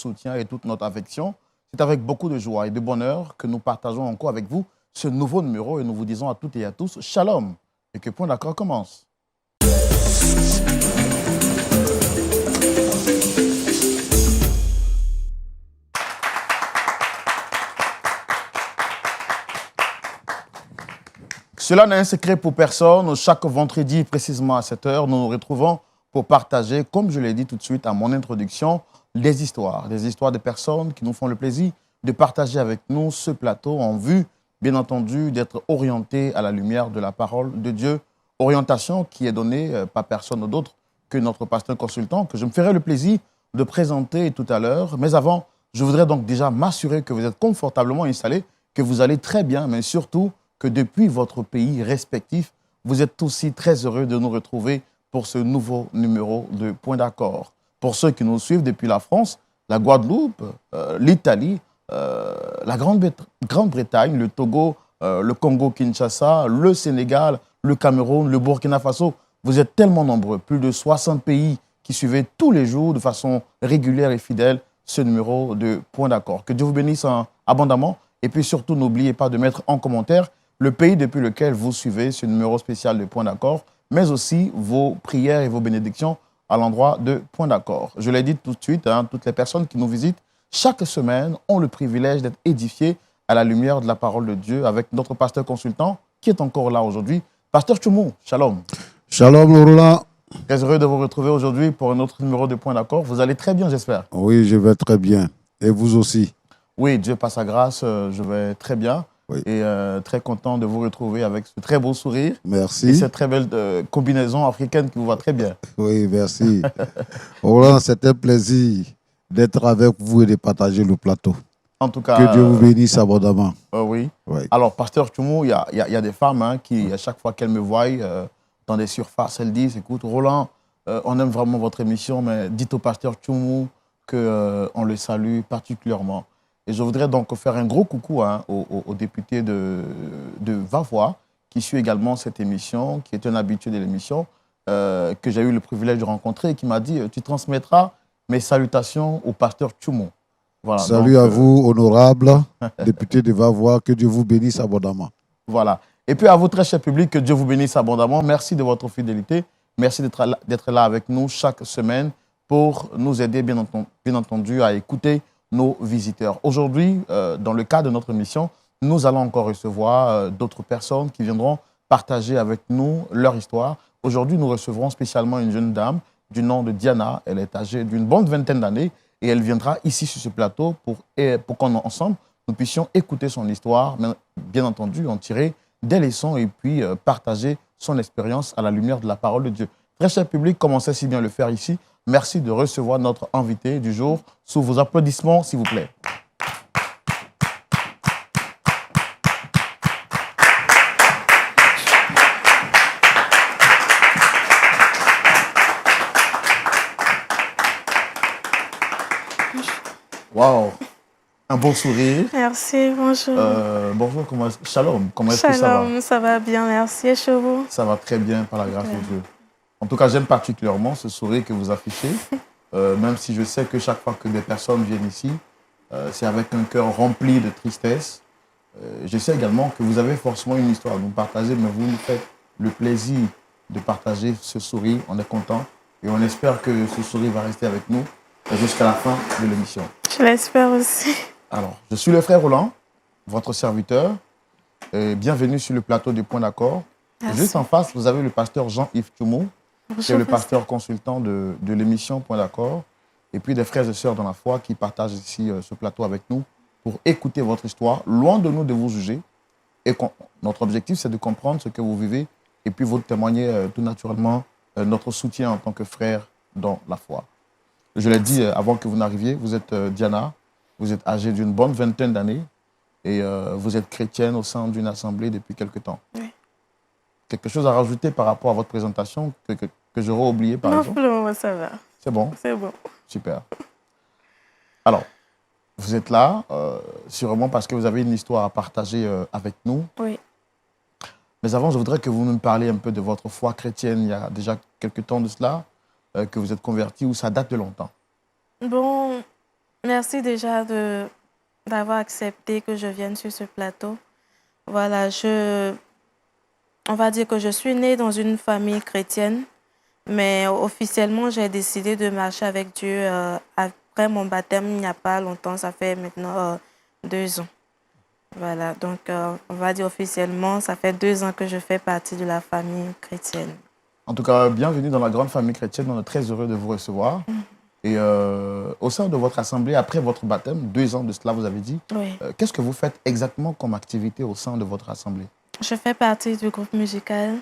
soutien et toute notre affection. C'est avec beaucoup de joie et de bonheur que nous partageons encore avec vous ce nouveau numéro et nous vous disons à toutes et à tous Shalom et que Point d'accord commence. Cela n'est un secret pour personne. Chaque vendredi, précisément à 7 h, nous nous retrouvons pour partager, comme je l'ai dit tout de suite à mon introduction, des histoires de personnes qui nous font le plaisir de partager avec nous ce plateau en vue, bien entendu, d'être orientés à la lumière de la parole de Dieu. Orientation qui est donnée par personne d'autre que notre pasteur consultant, que je me ferai le plaisir de présenter tout à l'heure. Mais avant, je voudrais donc déjà m'assurer que vous êtes confortablement installés, que vous allez très bien, mais surtout que depuis votre pays respectif, vous êtes aussi très heureux de nous retrouver pour ce nouveau numéro de Point d'accord. Pour ceux qui nous suivent depuis la France, la Guadeloupe, l'Italie, la Grande-Bretagne, le Togo, le Congo-Kinshasa, le Sénégal, le Cameroun, le Burkina Faso, vous êtes tellement nombreux, plus de 60 pays qui suivez tous les jours de façon régulière et fidèle ce numéro de Point d'accord. Que Dieu vous bénisse abondamment et puis surtout n'oubliez pas de mettre en commentaire le pays depuis lequel vous suivez ce numéro spécial de Point d'accord, mais aussi vos prières et vos bénédictions à l'endroit de Point d'accord. Je l'ai dit tout de suite, toutes les personnes qui nous visitent chaque semaine ont le privilège d'être édifiées à la lumière de la parole de Dieu avec notre pasteur consultant qui est encore là aujourd'hui. Pasteur Tchoumou, shalom. Shalom, Laurent. Très heureux de vous retrouver aujourd'hui pour un autre numéro de Point d'accord. Vous allez très bien, j'espère. Oui, je vais très bien. Et vous aussi? Oui, Dieu par sa grâce, je vais très bien. Oui. Et très content de vous retrouver avec ce très beau sourire. Merci. Et cette très belle combinaison africaine qui vous va très bien. Oui, merci. Roland, c'est un plaisir d'être avec vous et de partager le plateau. En tout cas, que Dieu vous bénisse abondamment. Oui. Alors, pasteur Tchoumou, il y a des femmes qui, à chaque fois qu'elles me voient dans des surfaces, elles disent, écoute, Roland, on aime vraiment votre émission, mais dites au pasteur Tchoumou qu'on le salue particulièrement. Et je voudrais donc faire un gros coucou au député de Vavois, qui suit également cette émission, qui est un habitué de l'émission, que j'ai eu le privilège de rencontrer et qui m'a dit « Tu transmettras mes salutations au pasteur Tchoumou ». Voilà, salut à vous, honorable député de Vavois, que Dieu vous bénisse abondamment. Voilà. Et puis à vous, très cher public, que Dieu vous bénisse abondamment. Merci de votre fidélité. Merci d'être là avec nous chaque semaine pour nous aider, bien entendu, à écouter nos visiteurs. Aujourd'hui, dans le cadre de notre émission, nous allons encore recevoir d'autres personnes qui viendront partager avec nous leur histoire. Aujourd'hui, nous recevrons spécialement une jeune dame du nom de Diana. Elle est âgée d'une bonne vingtaine d'années et elle viendra ici sur ce plateau pour qu'ensemble, nous puissions écouter son histoire, mais bien entendu, en tirer des leçons et puis partager son expérience à la lumière de la parole de Dieu. Très cher public, comme on sait si bien le faire ici, merci de recevoir notre invité du jour sous vos applaudissements, s'il vous plaît. Waouh, un beau sourire. Merci, bonjour. Bonjour, Shalom, comment est-ce que ça va? Shalom, ça va bien, merci. Et chez vous? Ça va très bien, par la grâce de Dieu. En tout cas, j'aime particulièrement ce sourire que vous affichez, même si je sais que chaque fois que des personnes viennent ici, c'est avec un cœur rempli de tristesse. Je sais également que vous avez forcément une histoire à nous partager, mais vous nous faites le plaisir de partager ce sourire. On est content et on espère que ce sourire va rester avec nous jusqu'à la fin de l'émission. Je l'espère aussi. Alors, je suis le frère Roland, votre serviteur. Et bienvenue sur le plateau du Point d'accord. Juste en face, vous avez le pasteur Jean-Yves Tchoumou, qui est le pasteur consultant de l'émission Point d'accord. Et puis des frères et sœurs dans la foi qui partagent ici ce plateau avec nous pour écouter votre histoire, loin de nous de vous juger. Et notre objectif, c'est de comprendre ce que vous vivez et puis vous témoigner tout naturellement notre soutien en tant que frère dans la foi. Je l'ai dit avant que vous n'arriviez, vous êtes Diana, vous êtes âgée d'une bonne vingtaine d'années et vous êtes chrétienne au sein d'une assemblée depuis quelque temps. Oui. Quelque chose à rajouter par rapport à votre présentation que j'aurais oublié par exemple? Non, pour le moment, ça va. C'est bon? C'est bon. Super. Alors, vous êtes là, sûrement parce que vous avez une histoire à partager avec nous. Oui. Mais avant, je voudrais que vous nous parliez un peu de votre foi chrétienne. Il y a déjà quelques temps de cela, que vous êtes converti ou ça date de longtemps? Bon, Merci déjà d'avoir accepté que je vienne sur ce plateau. Voilà, on va dire que je suis née dans une famille chrétienne, mais officiellement, j'ai décidé de marcher avec Dieu après mon baptême il n'y a pas longtemps, ça fait maintenant 2 ans. Voilà, donc on va dire officiellement, ça fait 2 ans que je fais partie de la famille chrétienne. En tout cas, bienvenue dans la grande famille chrétienne. On est très heureux de vous recevoir. Et au sein de votre assemblée, après votre baptême, 2 ans de cela, vous avez dit, Oui. qu'est-ce que vous faites exactement comme activité au sein de votre assemblée? Je fais partie du groupe musical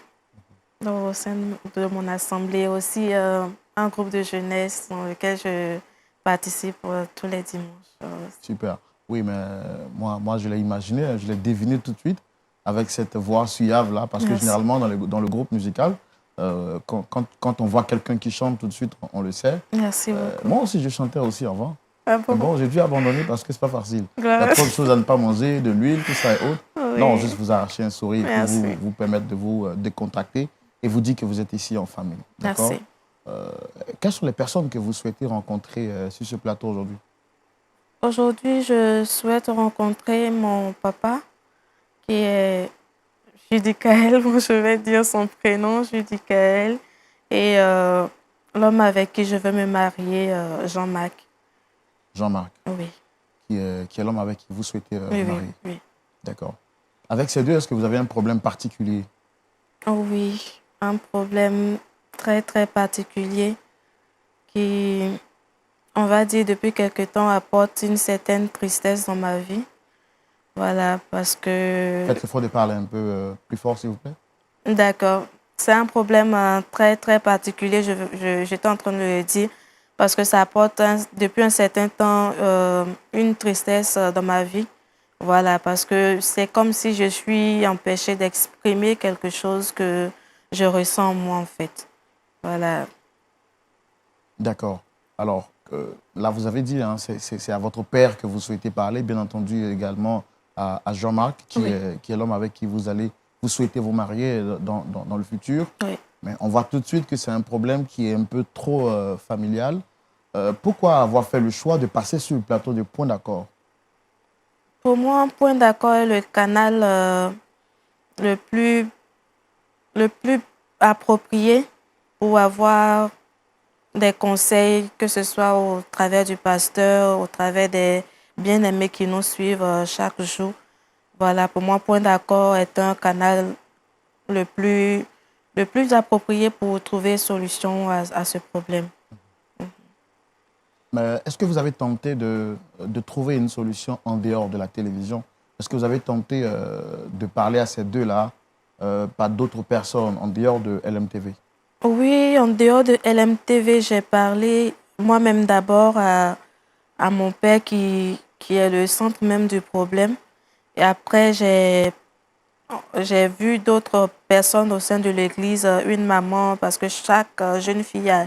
au sein de mon assemblée, aussi un groupe de jeunesse dans lequel je participe tous les dimanches. Super. Oui, mais moi, je l'ai imaginé, je l'ai deviné tout de suite avec cette voix suave-là, parce que Merci. généralement, dans le groupe musical, quand on voit quelqu'un qui chante tout de suite, on le sait. Merci beaucoup. Moi aussi, je chantais aussi avant. Ah Mais bon? bon, j'ai dû abandonner parce que c'est pas facile. Il y a Grâce. trop de choses à ne pas manger, de l'huile, tout ça et autres. Oui. Non, juste vous arracher un sourire pour Merci. vous permettre de vous décontracter et vous dire que vous êtes ici en famille. D'accord? Merci. Quelles sont les personnes que vous souhaitez rencontrer sur ce plateau aujourd'hui? Aujourd'hui, je souhaite rencontrer mon papa, qui est Judicaël. Bon, je vais dire son prénom, Judicaël. Et l'homme avec qui je veux me marier, Jean-Marc. Jean-Marc, Oui. qui est l'homme avec qui vous souhaitez Oui, vous oui, marier. oui. D'accord. Avec ces deux, est-ce que vous avez un problème particulier? Oh oui, un problème très, très particulier qui, on va dire, depuis quelque temps, apporte une certaine tristesse dans ma vie. Voilà, parce que... Faites l'effort de parler un peu plus fort, s'il vous plaît. D'accord. C'est un problème très, très particulier, j'étais en train de le dire, parce que ça apporte depuis un certain temps une tristesse dans ma vie. Voilà, parce que c'est comme si je suis empêchée d'exprimer quelque chose que je ressens en moi, en fait. Voilà. D'accord. Alors, là, vous avez dit, hein, c'est à votre père que vous souhaitez parler, bien entendu également à Jean-Marc, qui Oui. est l'homme avec qui vous souhaitez vous marier dans le futur. Oui. Mais on voit tout de suite que c'est un problème qui est un peu trop familial. Pourquoi avoir fait le choix de passer sur le plateau de Point d'accord? Pour moi, un point d'accord est le canal le plus approprié pour avoir des conseils, que ce soit au travers du pasteur, au travers des bien-aimés qui nous suivent chaque jour. Voilà, pour moi, Point d'accord est un canal le plus approprié pour trouver solution à ce problème. Mais est-ce que vous avez tenté de trouver une solution en dehors de la télévision? Est-ce que vous avez tenté de parler à ces deux-là, pas d'autres personnes, en dehors de LMTV? Oui, en dehors de LMTV, j'ai parlé moi-même d'abord à mon père qui est le centre même du problème. Et après, j'ai vu d'autres personnes au sein de l'église, une maman, parce que chaque jeune fille a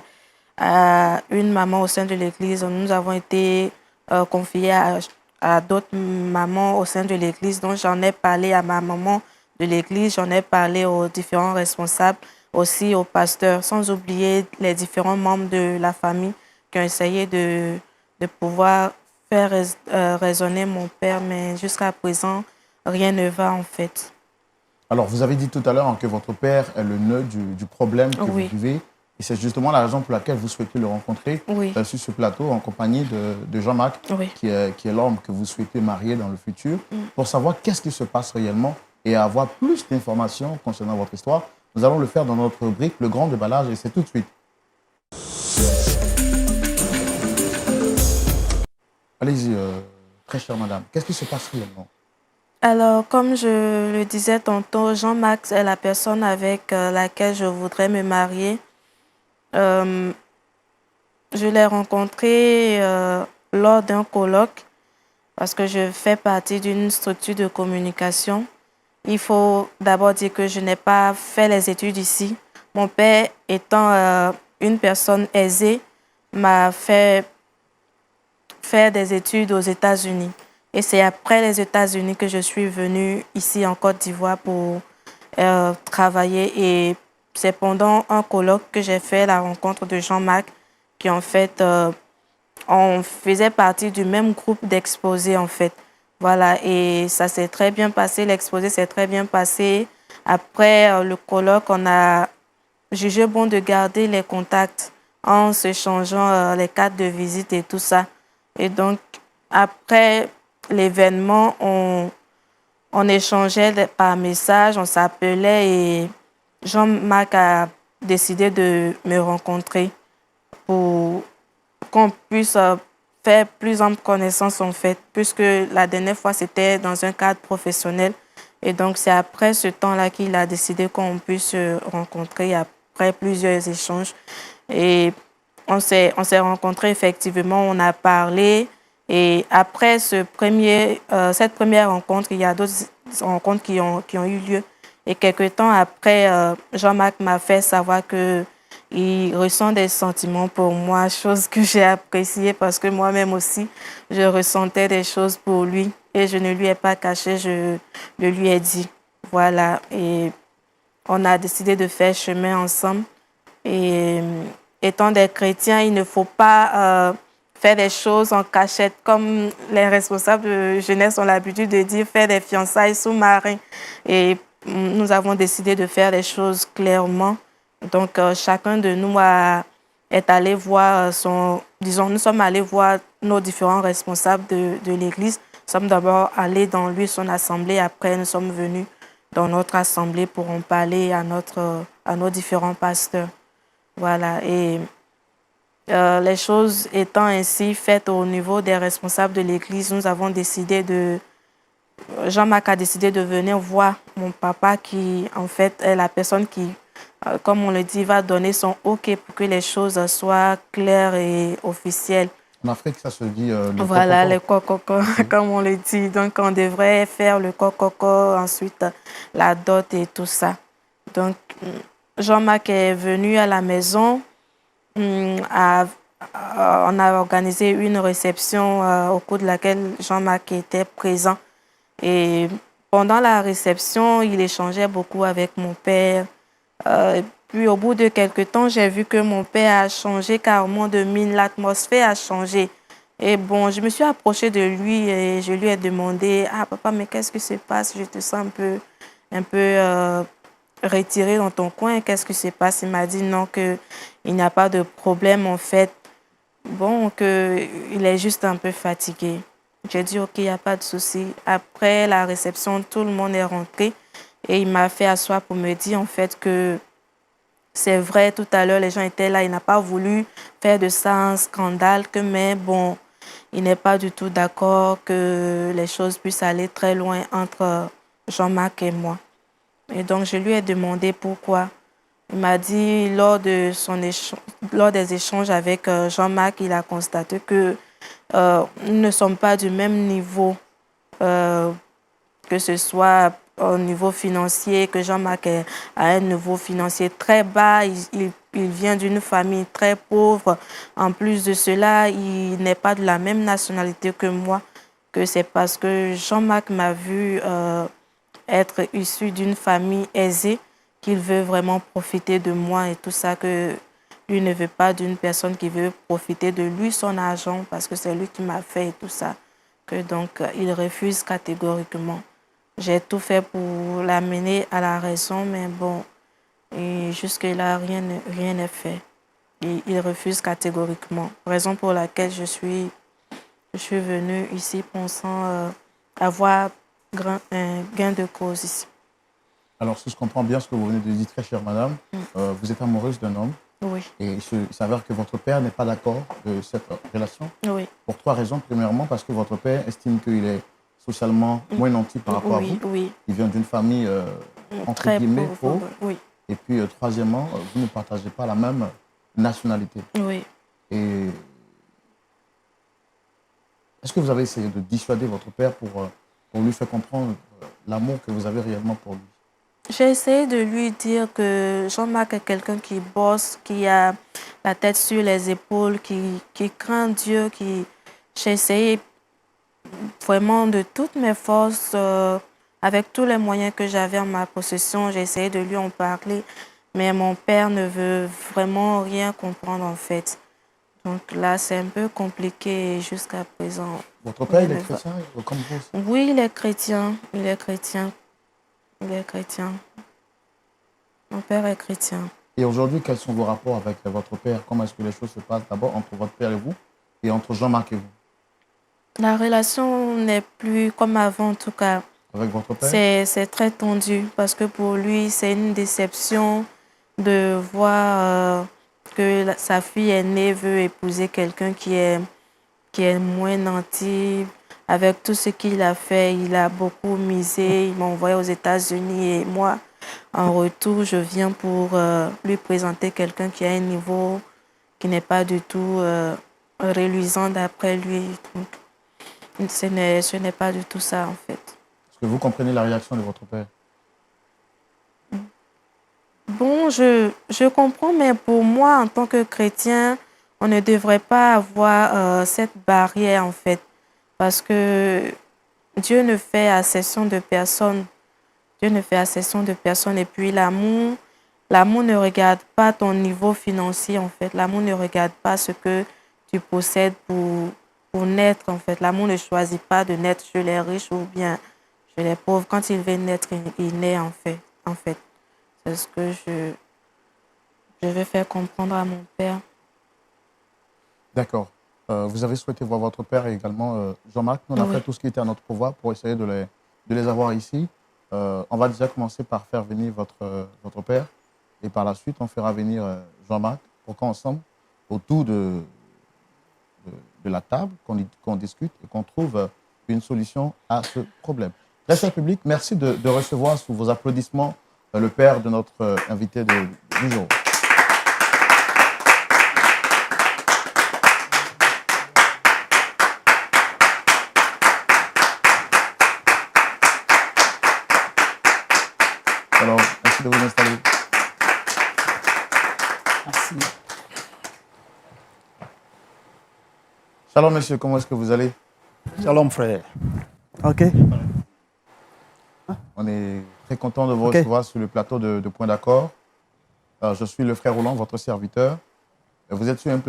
une maman au sein de l'église. Nous avons été confiés à d'autres mamans au sein de l'église. Donc, j'en ai parlé à ma maman de l'église, j'en ai parlé aux différents responsables, aussi aux pasteurs, sans oublier les différents membres de la famille qui ont essayé de pouvoir faire raisonner mon père, mais jusqu'à présent, rien ne va en fait. Alors, vous avez dit tout à l'heure que votre père est le nœud du problème que Oui. vous vivez. Et c'est justement la raison pour laquelle vous souhaitez le rencontrer Oui. sur ce plateau en compagnie de Jean-Marc, Oui. qui est l'homme que vous souhaitez marier dans le futur, pour savoir qu'est-ce qui se passe réellement et avoir plus d'informations concernant votre histoire. Nous allons le faire dans notre rubrique Le Grand Déballage et c'est tout de suite. Allez-y, très chère madame, qu'est-ce qui se passe réellement? Alors, comme je le disais tantôt, Jean-Marc est la personne avec laquelle je voudrais me marier. Je l'ai rencontré lors d'un colloque parce que je fais partie d'une structure de communication. Il faut d'abord dire que je n'ai pas fait les études ici. Mon père, étant une personne aisée, m'a fait faire des études aux États-Unis. Et c'est après les États-Unis que je suis venue ici en Côte d'Ivoire pour travailler. Et c'est pendant un colloque que j'ai fait la rencontre de Jean-Marc, qui en fait on faisait partie du même groupe d'exposés, en fait. Voilà, et ça s'est très bien passé, l'exposé s'est très bien passé. Après le colloque, on a jugé bon de garder les contacts en se changeant les cartes de visite et tout ça. Et donc, après l'événement, on échangeait par message, on s'appelait et Jean-Marc a décidé de me rencontrer pour qu'on puisse faire plus ample connaissance en fait, puisque la dernière fois c'était dans un cadre professionnel. Et donc c'est après ce temps-là qu'il a décidé qu'on puisse se rencontrer après plusieurs échanges. Et on s'est rencontrés effectivement, on a parlé. Et après cette première rencontre, il y a d'autres rencontres qui ont eu lieu. Et quelques temps après, Jean-Marc m'a fait savoir que il ressent des sentiments pour moi, chose que j'ai appréciée parce que moi-même aussi, je ressentais des choses pour lui et je ne lui ai pas caché, je le lui ai dit. Voilà, et on a décidé de faire chemin ensemble. Et étant des chrétiens, il ne faut pas faire des choses en cachette, comme les responsables de jeunesse ont l'habitude de dire, faire des fiançailles sous-marins. Et nous avons décidé de faire les choses clairement. Donc, chacun de nous est allé voir nous sommes allés voir nos différents responsables de l'Église. Nous sommes d'abord allés dans lui, son assemblée. Après, nous sommes venus dans notre assemblée pour en parler à nos différents pasteurs. Voilà. Et les choses étant ainsi faites au niveau des responsables de l'Église, nous avons décidé Jean-Marc a décidé de venir voir mon papa qui, en fait, est la personne qui, comme on le dit, va donner son OK pour que les choses soient claires et officielles. En Afrique, ça se dit le Voilà, coco. le cococo, comme on le dit. Donc, on devrait faire le cococo, ensuite la dot et tout ça. Donc, Jean-Marc est venu à la maison. On a organisé une réception au cours de laquelle Jean-Marc était présent. Et pendant la réception, il échangeait beaucoup avec mon père. Et puis au bout de quelques temps, j'ai vu que mon père a changé carrément de mine, l'atmosphère a changé. Et bon, je me suis approchée de lui et je lui ai demandé, ah papa, mais qu'est-ce qui se passe? Je te sens un peu retiré dans ton coin, qu'est-ce qui se passe? Il m'a dit non, qu'il n'y a pas de problème en fait. Bon, qu'il est juste un peu fatigué. J'ai dit, OK, il n'y a pas de souci. Après la réception, tout le monde est rentré et il m'a fait asseoir pour me dire en fait que c'est vrai, tout à l'heure, les gens étaient là. Il n'a pas voulu faire de ça un scandale, mais bon, il n'est pas du tout d'accord que les choses puissent aller très loin entre Jean-Marc et moi. Et donc, je lui ai demandé pourquoi. Il m'a dit, lors des échanges avec Jean-Marc, il a constaté que nous ne sommes pas du même niveau, que ce soit au niveau financier, que Jean-Marc est à un niveau financier très bas. Il vient d'une famille très pauvre. En plus de cela, il n'est pas de la même nationalité que moi, que c'est parce que Jean-Marc m'a vu être issu d'une famille aisée qu'il veut vraiment profiter de moi et tout ça, que lui ne veut pas d'une personne qui veut profiter de lui, son argent, parce que c'est lui qui m'a fait et tout ça, que donc il refuse catégoriquement. J'ai tout fait pour l'amener à la raison, mais bon, et jusque-là, rien n'est fait. Et il refuse catégoriquement, raison pour laquelle je suis venue ici pensant avoir un gain de cause ici. Alors, si je comprends bien ce que vous venez de dire, très chère madame, vous êtes amoureuse d'un homme. Oui. Et il s'avère que votre père n'est pas d'accord de cette relation. Oui. Pour 3 raisons. Premièrement, parce que votre père estime qu'il est socialement moins nanti par rapport à vous. Oui. Il vient d'une famille, entre très guillemets, pauvre. Oui. Et puis, troisièmement, vous ne partagez pas la même nationalité. Oui. Et est-ce que vous avez essayé de dissuader votre père pour lui faire comprendre l'amour que vous avez réellement pour lui? J'ai essayé de lui dire que Jean-Marc est quelqu'un qui bosse, qui a la tête sur les épaules, qui craint Dieu. J'ai essayé vraiment de toutes mes forces, avec tous les moyens que j'avais en ma possession. J'ai essayé de lui en parler, mais mon père ne veut vraiment rien comprendre en fait. Donc là, c'est un peu compliqué jusqu'à présent. Votre père, il est Mais va- chrétien, comme vous aussi? Oui, il est chrétien. Il est chrétien. Il est chrétien. Mon père est chrétien. Et aujourd'hui, quels sont vos rapports avec votre père? Comment est-ce que les choses se passent d'abord entre votre père et vous, et entre Jean-Marc et vous? La relation n'est plus comme avant, en tout cas. Avec votre père? C'est très tendu parce que pour lui, c'est une déception de voir que sa fille aînée veut épouser quelqu'un qui est moins nanti. Avec tout ce qu'il a fait, il a beaucoup misé. Il m'a envoyé aux États-Unis et moi, en retour, je viens pour lui présenter quelqu'un qui a un niveau qui n'est pas du tout reluisant d'après lui. Donc, ce n'est pas du tout ça, en fait. Est-ce que vous comprenez la réaction de votre père? Bon, je comprends, mais pour moi, en tant que chrétien, on ne devrait pas avoir cette barrière, en fait, parce que Dieu ne fait accession de personne. Dieu ne fait accession de personne. Et puis, l'amour ne regarde pas ton niveau financier, en fait. L'amour ne regarde pas ce que tu possèdes pour naître, en fait. L'amour ne choisit pas de naître chez les riches ou bien chez les pauvres. Quand il veut naître, il naît, en fait. En fait. C'est ce que je vais faire comprendre à mon père. D'accord. Vous avez souhaité voir votre père et également Jean-Marc. Nous, on a Oui. fait tout ce qui était à notre pouvoir pour essayer de les avoir ici. On va déjà commencer par faire venir votre père et par la suite, on fera venir Jean-Marc pour qu'ensemble, autour de la table, qu'on discute et qu'on trouve une solution à ce problème. Très cher public, merci de recevoir sous vos applaudissements le père de notre invité du jour. Alors, merci de vous installer. Merci. Shalom, monsieur, comment est-ce que vous allez? Shalom, frère. OK. On est très content de vous Ok. recevoir sur le plateau de Point d'accord. Je suis le frère Roland, votre serviteur. Vous êtes sur un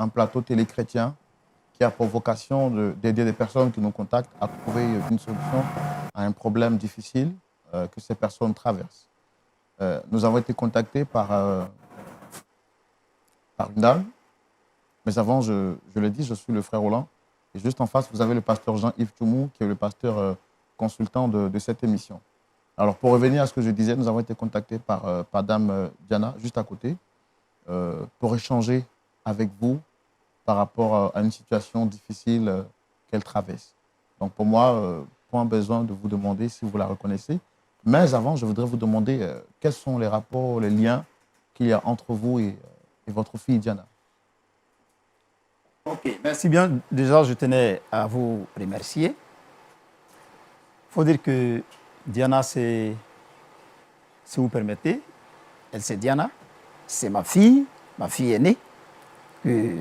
plateau télé-chrétien qui a pour vocation d'aider des personnes qui nous contactent à trouver une solution à un problème difficile que ces personnes traversent. Nous avons été contactés par une dame, mais avant, je l'ai dit, je suis le frère Roland. Et juste en face, vous avez le pasteur Jean-Yves Toumou, qui est le pasteur consultant de cette émission. Alors, pour revenir à ce que je disais, nous avons été contactés par Dame Diana, juste à côté, pour échanger avec vous par rapport à une situation difficile qu'elle traverse. Donc, pour moi, point besoin de vous demander si vous la reconnaissez. Mais avant, je voudrais vous demander quels sont les rapports, les liens qu'il y a entre vous et votre fille Diana. OK, merci bien. Déjà, je tenais à vous remercier. Il faut dire que Diana, si vous permettez, elle c'est Diana, c'est ma fille aînée, que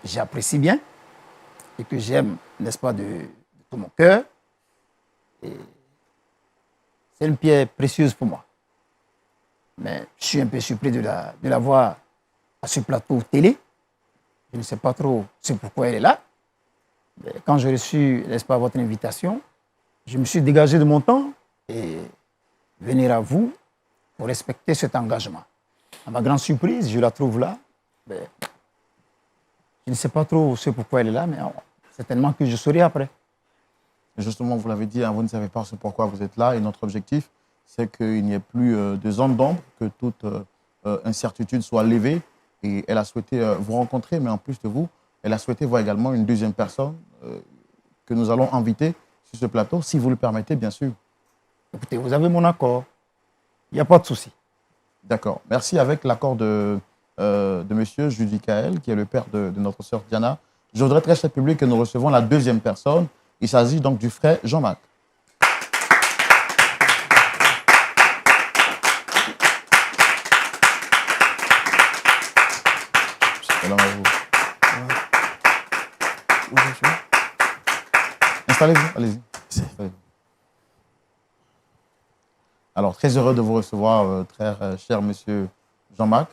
j'apprécie bien et que j'aime, n'est-ce pas, de tout mon cœur. Et c'est une pierre précieuse pour moi. Mais je suis un peu surpris de la voir à ce plateau télé. Je ne sais pas trop pourquoi elle est là. Mais quand j'ai reçu, n'est-ce pas, votre invitation, je me suis dégagé de mon temps et venir à vous pour respecter cet engagement. À ma grande surprise, je la trouve là. Mais je ne sais pas trop pourquoi elle est là, mais certainement que je saurai après. Justement, vous l'avez dit, hein, vous ne savez pas pourquoi vous êtes là. Et notre objectif, c'est qu'il n'y ait plus de zone d'ombre, que toute incertitude soit levée. Et elle a souhaité vous rencontrer, mais en plus de vous, elle a souhaité voir également une deuxième personne que nous allons inviter sur ce plateau, si vous le permettez, bien sûr. Écoutez, vous avez mon accord. Il n'y a pas de souci. D'accord. Merci. Avec l'accord de monsieur Judicaël, qui est le père de notre sœur Diana, je voudrais très cher public que nous recevons la deuxième personne. Il s'agit donc du frère Jean-Marc. Salam à vous. Installez-vous, allez-y. Installez-vous. Alors, très heureux de vous recevoir, très cher monsieur Jean-Marc,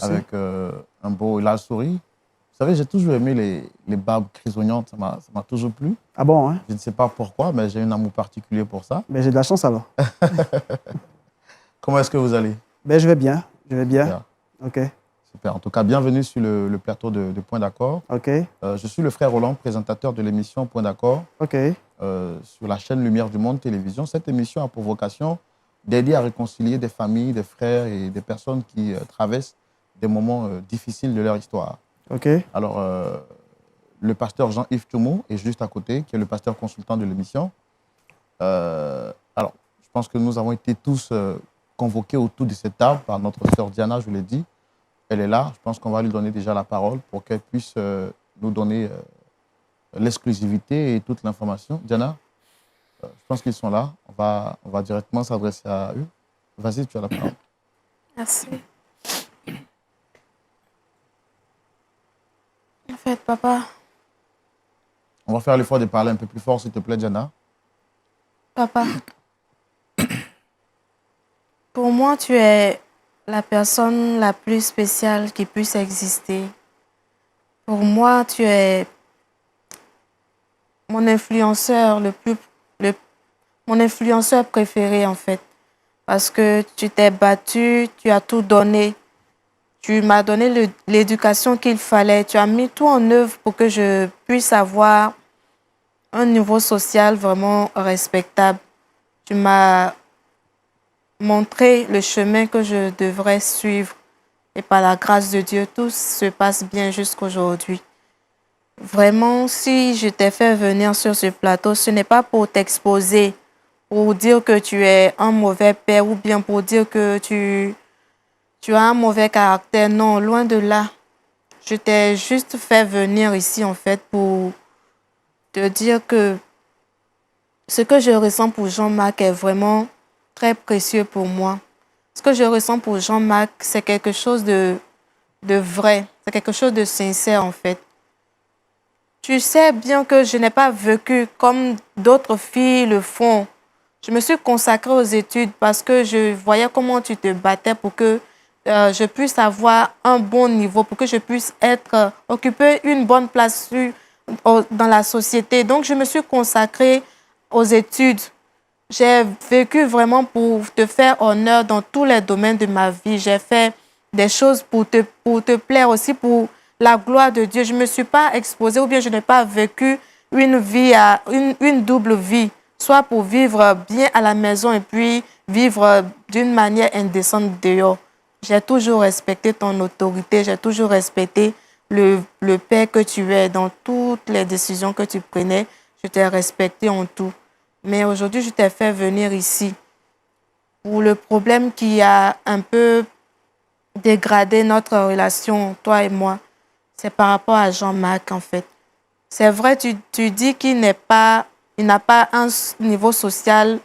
avec un beau large sourire. Vous savez, j'ai toujours aimé les barbes grisonnantes. Ça m'a toujours plu. Ah bon, hein? Je ne sais pas pourquoi, mais j'ai un amour particulier pour ça. Ben, j'ai de la chance alors. Comment est-ce que vous allez? Ben, je vais bien. Je vais bien. Super. OK. Super. En tout cas, bienvenue sur le plateau de Point d'accord. OK. Je suis le frère Roland, présentateur de l'émission Point d'accord OK. sur la chaîne Lumière du Monde Télévision. Cette émission a pour vocation d'aider à réconcilier des familles, des frères et des personnes qui traversent des moments difficiles de leur histoire. OK. Alors, le pasteur Jean-Yves Thumo est juste à côté, qui est le pasteur consultant de l'émission. Alors, je pense que nous avons été tous convoqués autour de cette table par notre sœur Diana, je vous l'ai dit. Elle est là. Je pense qu'on va lui donner déjà la parole pour qu'elle puisse nous donner l'exclusivité et toute l'information. Diana, je pense qu'ils sont là. On va directement s'adresser à eux. Vas-y, tu as la parole. Merci. En fait, papa, On va faire l'effort de parler un peu plus fort, s'il te plaît, Diana. papa, pour moi, tu es la personne la plus spéciale qui puisse exister. Pour moi, tu es mon influenceur mon influenceur préféré en fait. Parce que tu t'es battu, tu as tout donné. Tu m'as donné l'éducation qu'il fallait. Tu as mis tout en œuvre pour que je puisse avoir un niveau social vraiment respectable. Tu m'as montré le chemin que je devrais suivre. Et par la grâce de Dieu, tout se passe bien jusqu'aujourd'hui. Vraiment, si je t'ai fait venir sur ce plateau, ce n'est pas pour t'exposer, pour dire que tu es un mauvais père ou bien pour dire que tu as un mauvais caractère. Non, loin de là. Je t'ai juste fait venir ici, en fait, pour te dire que ce que je ressens pour Jean-Marc est vraiment très précieux pour moi. Ce que je ressens pour Jean-Marc, c'est quelque chose de vrai. C'est quelque chose de sincère, en fait. Tu sais bien que je n'ai pas vécu comme d'autres filles le font. Je me suis consacrée aux études parce que je voyais comment tu te battais pour que je puisse avoir un bon niveau, pour que je puisse occuper une bonne place dans la société. Donc, je me suis consacrée aux études. J'ai vécu vraiment pour te faire honneur dans tous les domaines de ma vie. J'ai fait des choses pour te plaire aussi, pour la gloire de Dieu. Je ne me suis pas exposée ou bien je n'ai pas vécu une vie, une double vie, soit pour vivre bien à la maison et puis vivre d'une manière indécente dehors. J'ai toujours respecté ton autorité, j'ai toujours respecté le père que tu es dans toutes les décisions que tu prenais. Je t'ai respecté en tout. Mais aujourd'hui, je t'ai fait venir ici pour le problème qui a un peu dégradé notre relation, toi et moi. C'est par rapport à Jean-Marc, en fait. C'est vrai, tu dis qu'il n'a pas un niveau social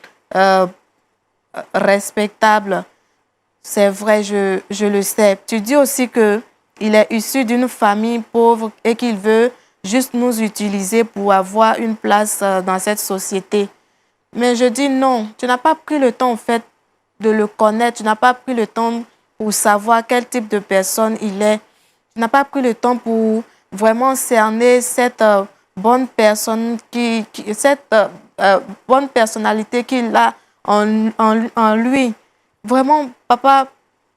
respectable. C'est vrai, je le sais. Tu dis aussi qu'il est issu d'une famille pauvre et qu'il veut juste nous utiliser pour avoir une place dans cette société. Mais je dis non, tu n'as pas pris le temps, en fait, de le connaître. Tu n'as pas pris le temps pour savoir quel type de personne il est. Tu n'as pas pris le temps pour vraiment cerner cette bonne personne cette bonne personnalité qu'il a en lui. Vraiment, papa,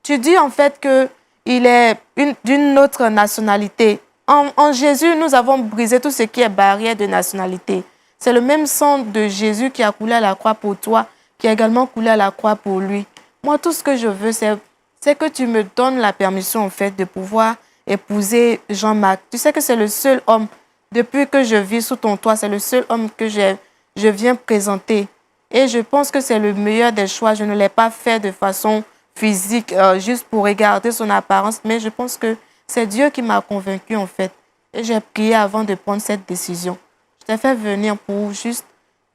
tu dis en fait qu'il est d'une autre nationalité. En Jésus, nous avons brisé tout ce qui est barrière de nationalité. C'est le même sang de Jésus qui a coulé à la croix pour toi, qui a également coulé à la croix pour lui. Moi, tout ce que je veux, c'est que tu me donnes la permission, en fait, de pouvoir épouser Jean-Marc. Tu sais que c'est le seul homme, depuis que je vis sous ton toit, c'est le seul homme que je viens présenter. Et je pense que c'est le meilleur des choix. Je ne l'ai pas fait de façon physique, juste pour regarder son apparence, mais je pense que c'est Dieu qui m'a convaincue, en fait. Et j'ai prié avant de prendre cette décision. Je t'ai fait venir pour juste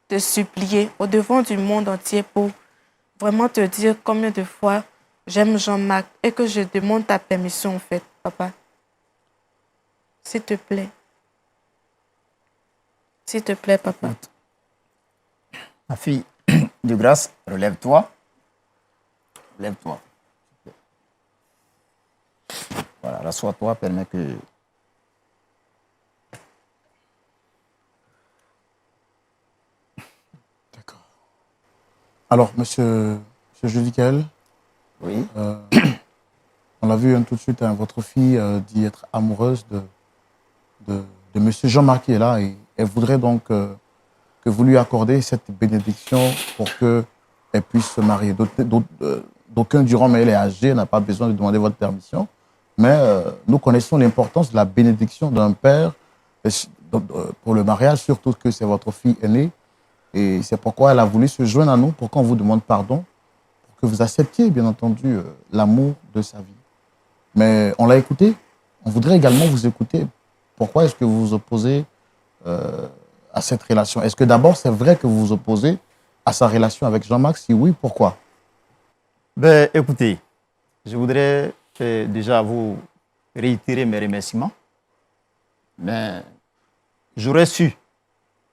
te supplier au devant du monde entier pour vraiment te dire combien de fois j'aime Jean-Marc et que je demande ta permission, en fait, papa. S'il te plaît. S'il te plaît, papa. Ma fille de grâce, relève-toi. Lève-toi. Voilà, rassois-toi, permets que Alors, monsieur Judicaël, Oui. on l'a vu tout de suite, votre fille dit être amoureuse de monsieur Jean-Marc qui est là et elle voudrait donc que vous lui accordez cette bénédiction pour qu'elle puisse se marier. D'aucuns diront, mais elle est âgée, elle n'a pas besoin de demander votre permission. Mais nous connaissons l'importance de la bénédiction d'un père pour le mariage, surtout que c'est votre fille aînée. Et c'est pourquoi elle a voulu se joindre à nous pour qu'on vous demande pardon, pour que vous acceptiez, bien entendu, l'amour de sa vie. Mais on l'a écouté. On voudrait également vous écouter. Pourquoi est-ce que vous vous opposez à cette relation? Est-ce que d'abord, c'est vrai que vous vous opposez à sa relation avec Jean-Marc? Si oui, pourquoi? Ben, écoutez, je voudrais déjà vous réitérer mes remerciements. Mais j'aurais su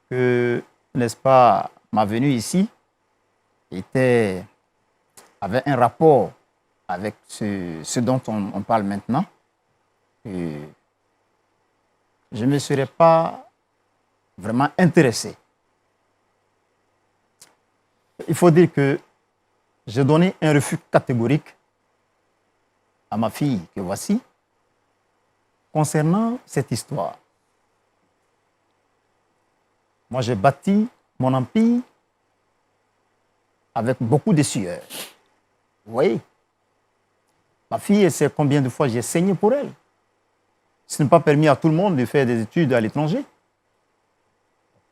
que, n'est-ce pas, ma venue ici avait un rapport avec ce dont on parle maintenant. Et je ne me serais pas vraiment intéressé. Il faut dire que j'ai donné un refus catégorique à ma fille que voici concernant cette histoire. Moi, j'ai bâti mon empire avec beaucoup de sueur. Vous voyez, ma fille, elle sait combien de fois j'ai saigné pour elle. Ce n'est pas permis à tout le monde de faire des études à l'étranger.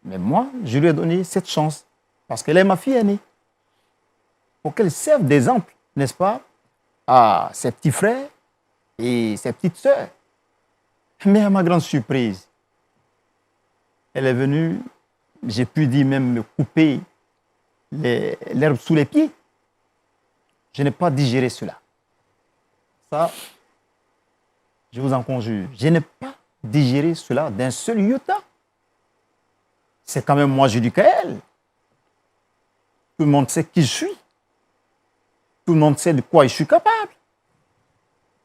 Mais moi, je lui ai donné cette chance parce qu'elle est ma fille aînée. Pour qu'elle serve d'exemple, n'est-ce pas, à ses petits frères et ses petites sœurs. Mais à ma grande surprise, elle est venue, j'ai pu dire même me couper l'herbe sous les pieds. Je n'ai pas digéré cela. Ça, je vous en conjure, je n'ai pas digéré cela d'un seul iota. C'est quand même moi, Judicaël. Tout le monde sait qui je suis. Tout le monde sait de quoi je suis capable.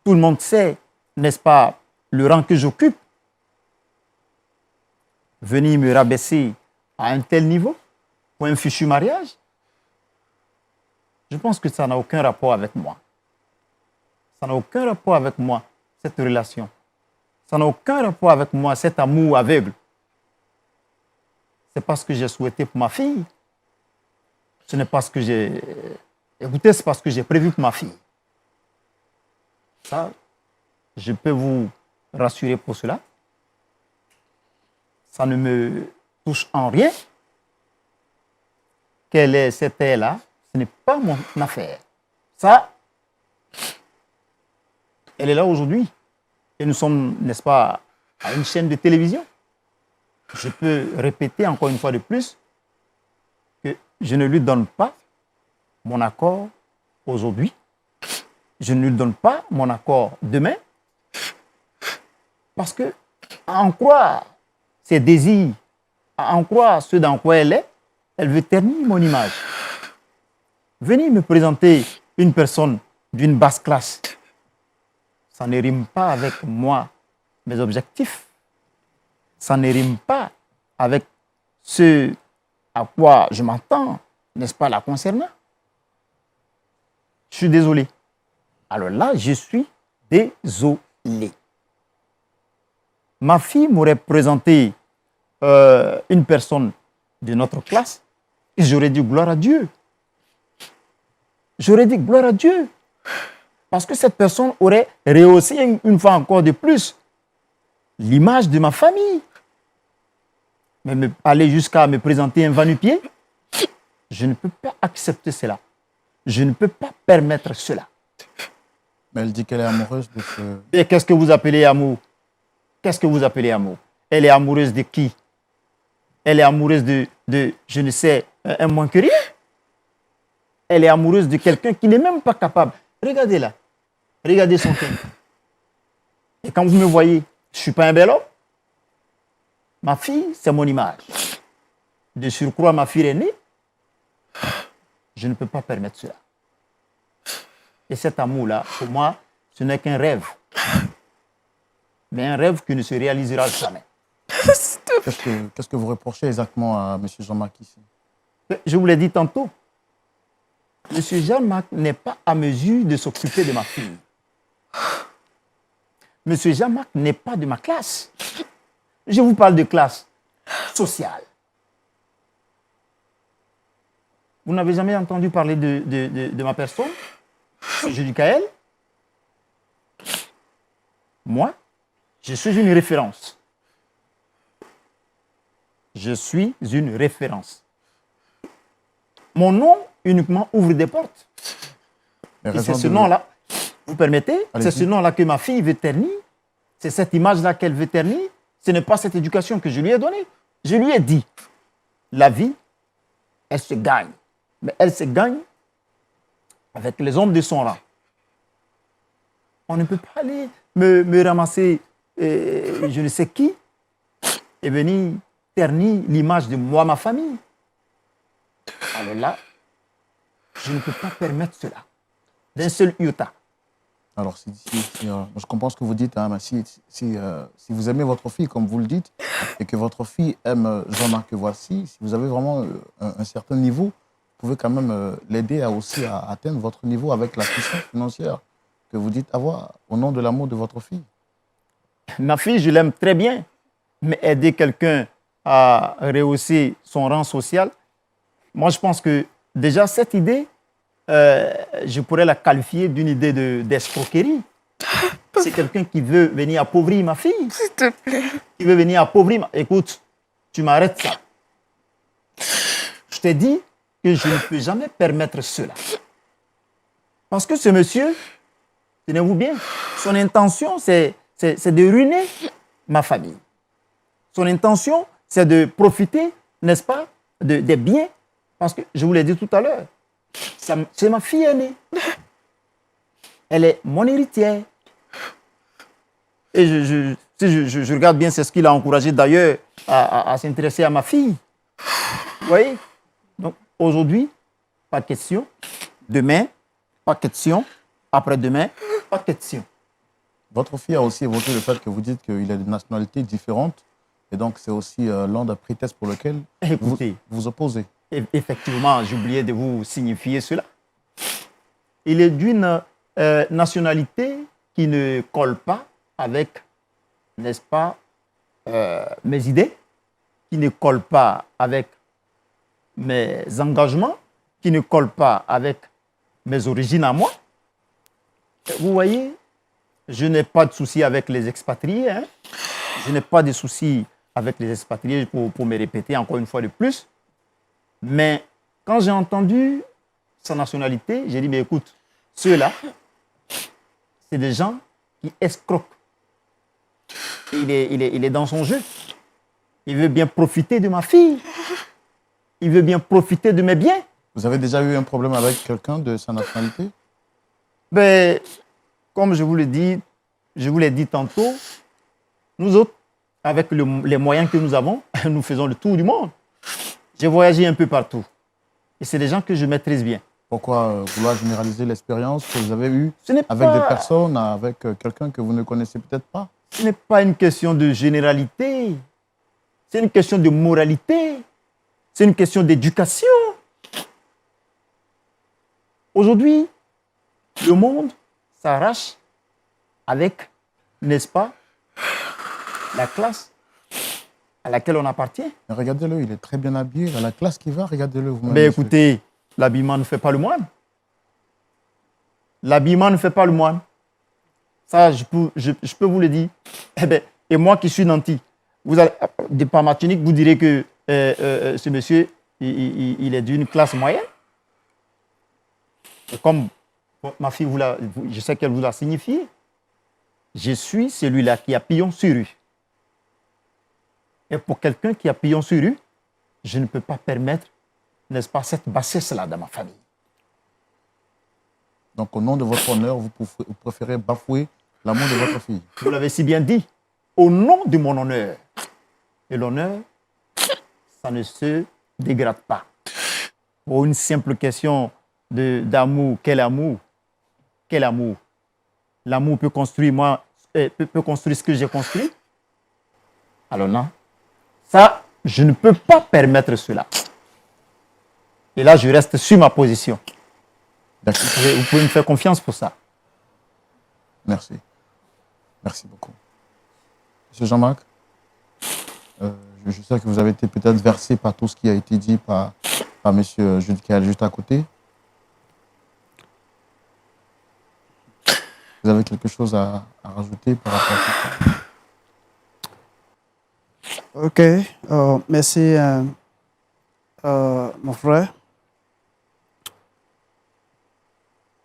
Tout le monde sait, n'est-ce pas, le rang que j'occupe. Venir me rabaisser à un tel niveau pour un fichu mariage, je pense que ça n'a aucun rapport avec moi. Ça n'a aucun rapport avec moi, cette relation. Ça n'a aucun rapport avec moi, cet amour aveugle. C'est pas ce que j'ai souhaité pour ma fille. Ce n'est pas ce que j'ai... Écoutez, c'est parce que j'ai prévu pour ma fille. Ça, je peux vous rassurer pour cela. Ça ne me touche en rien. Quelle est cette là, ce n'est pas mon affaire. Ça, elle est là aujourd'hui. Et nous sommes, n'est-ce pas, à une chaîne de télévision. Je peux répéter encore une fois de plus que je ne lui donne pas mon accord aujourd'hui. Je ne lui donne pas mon accord demain. Parce que, à en croire ses désirs, à en croire ce dans quoi elle est, elle veut ternir mon image. Venir me présenter une personne d'une basse classe, ça ne rime pas avec moi, mes objectifs. Ça ne rime pas avec ce à quoi je m'entends, n'est-ce pas, la concernant. Je suis désolé. Alors là, je suis désolé. Ma fille m'aurait présenté une personne de notre classe et j'aurais dit gloire à Dieu. J'aurais dit gloire à Dieu. Parce que cette personne aurait rehaussé une fois encore de plus l'image de ma famille. Mais aller jusqu'à me présenter un va-nu-pied, je ne peux pas accepter cela. Je ne peux pas permettre cela. Mais elle dit qu'elle est amoureuse de ce... Et qu'est-ce que vous appelez amour? Qu'est-ce que vous appelez amour? Elle est amoureuse de qui? Elle est amoureuse de je ne sais, un moins que rien. Elle est amoureuse de quelqu'un qui n'est même pas capable. Regardez là. Regardez son teint. Et quand vous me voyez, je ne suis pas un bel homme. Ma fille, c'est mon image. De surcroît, ma fille est née. Je ne peux pas permettre cela. Et cet amour-là, pour moi, ce n'est qu'un rêve. Mais un rêve qui ne se réalisera jamais. Qu'est-ce que vous reprochez exactement à M. Jean-Marc ici? Je vous l'ai dit tantôt. M. Jean-Marc n'est pas à mesure de s'occuper de ma fille. M. Jean-Marc n'est pas de ma classe. Je vous parle de classe sociale. Vous n'avez jamais entendu parler de ma personne, M. Ducaël? Moi, je suis une référence. Je suis une référence. Mon nom uniquement ouvre des portes. Et c'est ce nom-là, vous permettez, c'est ce nom-là que ma fille veut ternir. C'est cette image-là qu'elle veut ternir. Ce n'est pas cette éducation que je lui ai donnée. Je lui ai dit, la vie, elle se gagne. Mais elle se gagne avec les hommes de son rang. On ne peut pas aller me ramasser je ne sais qui et venir ternir l'image de moi, ma famille. Alors là, je ne peux pas permettre cela. D'un seul iota. Alors, je comprends ce que vous dites, hein, mais si vous aimez votre fille, comme vous le dites, et que votre fille aime Jean-Marc Voici, si vous avez vraiment un certain niveau, vous pouvez quand même l'aider aussi à atteindre votre niveau avec la puissance financière que vous dites avoir au nom de l'amour de votre fille. Ma fille, je l'aime très bien, mais aider quelqu'un à rehausser son rang social, moi, je pense que déjà, cette idée, je pourrais la qualifier d'une idée d'escroquerie. C'est quelqu'un qui veut venir appauvrir ma fille. S'il te plaît. Qui veut venir appauvrir Écoute, tu m'arrêtes ça. Je t'ai dit que je ne peux jamais permettre cela. Parce que ce monsieur, tenez-vous bien, son intention, c'est de ruiner ma famille. Son intention, c'est de profiter, n'est-ce pas, des biens. Parce que, je vous l'ai dit tout à l'heure, c'est ma fille aînée. Elle est mon héritière. Et je regarde bien, c'est ce qui l'a encouragé d'ailleurs à s'intéresser à ma fille. Vous voyez? Donc, aujourd'hui, pas de question. Demain, pas de question. Après-demain, pas de question. Votre fille a aussi évoqué le fait que vous dites qu'il a des nationalités différentes. Et donc, c'est aussi l'un des prétextes pour lequel vous opposez. Effectivement, j'oubliais de vous signifier cela. Il est d'une nationalité qui ne colle pas avec, n'est-ce pas, mes idées, qui ne colle pas avec mes engagements, qui ne colle pas avec mes origines à moi. Vous voyez, je n'ai pas de souci avec les expatriés. Hein. Je n'ai pas de souci avec les expatriés pour me répéter encore une fois de plus. Mais quand j'ai entendu sa nationalité, j'ai dit, mais écoute, ceux-là, c'est des gens qui escroquent. Il est dans son jeu. Il veut bien profiter de ma fille. Il veut bien profiter de mes biens. Vous avez déjà eu un problème avec quelqu'un de sa nationalité? Ben, comme je vous l'ai dit tantôt, nous autres, avec les moyens que nous avons, nous faisons le tour du monde. J'ai voyagé un peu partout. Et c'est des gens que je maîtrise bien. Pourquoi vouloir généraliser l'expérience que vous avez eue avec des personnes, avec quelqu'un que vous ne connaissez peut-être pas? Ce n'est pas une question de généralité. C'est une question de moralité. C'est une question d'éducation. Aujourd'hui, le monde s'arrache avec, n'est-ce pas, la classe à laquelle on appartient. Mais regardez-le, il est très bien habillé. Il a la classe qui va, regardez-le vous-même. Mais écoutez, l'habillement ne fait pas le moine. L'habillement ne fait pas le moine. Ça, je peux vous le dire. Eh bien, et moi qui suis nanti, vous allez, par ma tunique, vous direz que ce monsieur, il est d'une classe moyenne. Et comme ma fille, je sais qu'elle vous l'a signifié, je suis celui-là qui a pillon sur rue. Et pour quelqu'un qui a pillon sur rue, je ne peux pas permettre, n'est-ce pas, cette bassesse-là dans ma famille. Donc, au nom de votre honneur, vous préférez bafouer l'amour de votre fille? Vous l'avez si bien dit. Au nom de mon honneur. Et l'honneur, ça ne se dégrade pas. Pour une simple question d'amour, quel amour? Quel amour? L'amour peut construire peut construire ce que j'ai construit? Alors non. Ça, je ne peux pas permettre cela. Et là, je reste sur ma position. D'accord. Vous pouvez me faire confiance pour ça. Merci. Merci beaucoup. Monsieur Jean-Marc, je sais que vous avez été peut-être versé par tout ce qui a été dit par monsieur Jules qui est juste à côté. Vous avez quelque chose à rajouter par rapport à tout ça? OK. Merci, mon frère.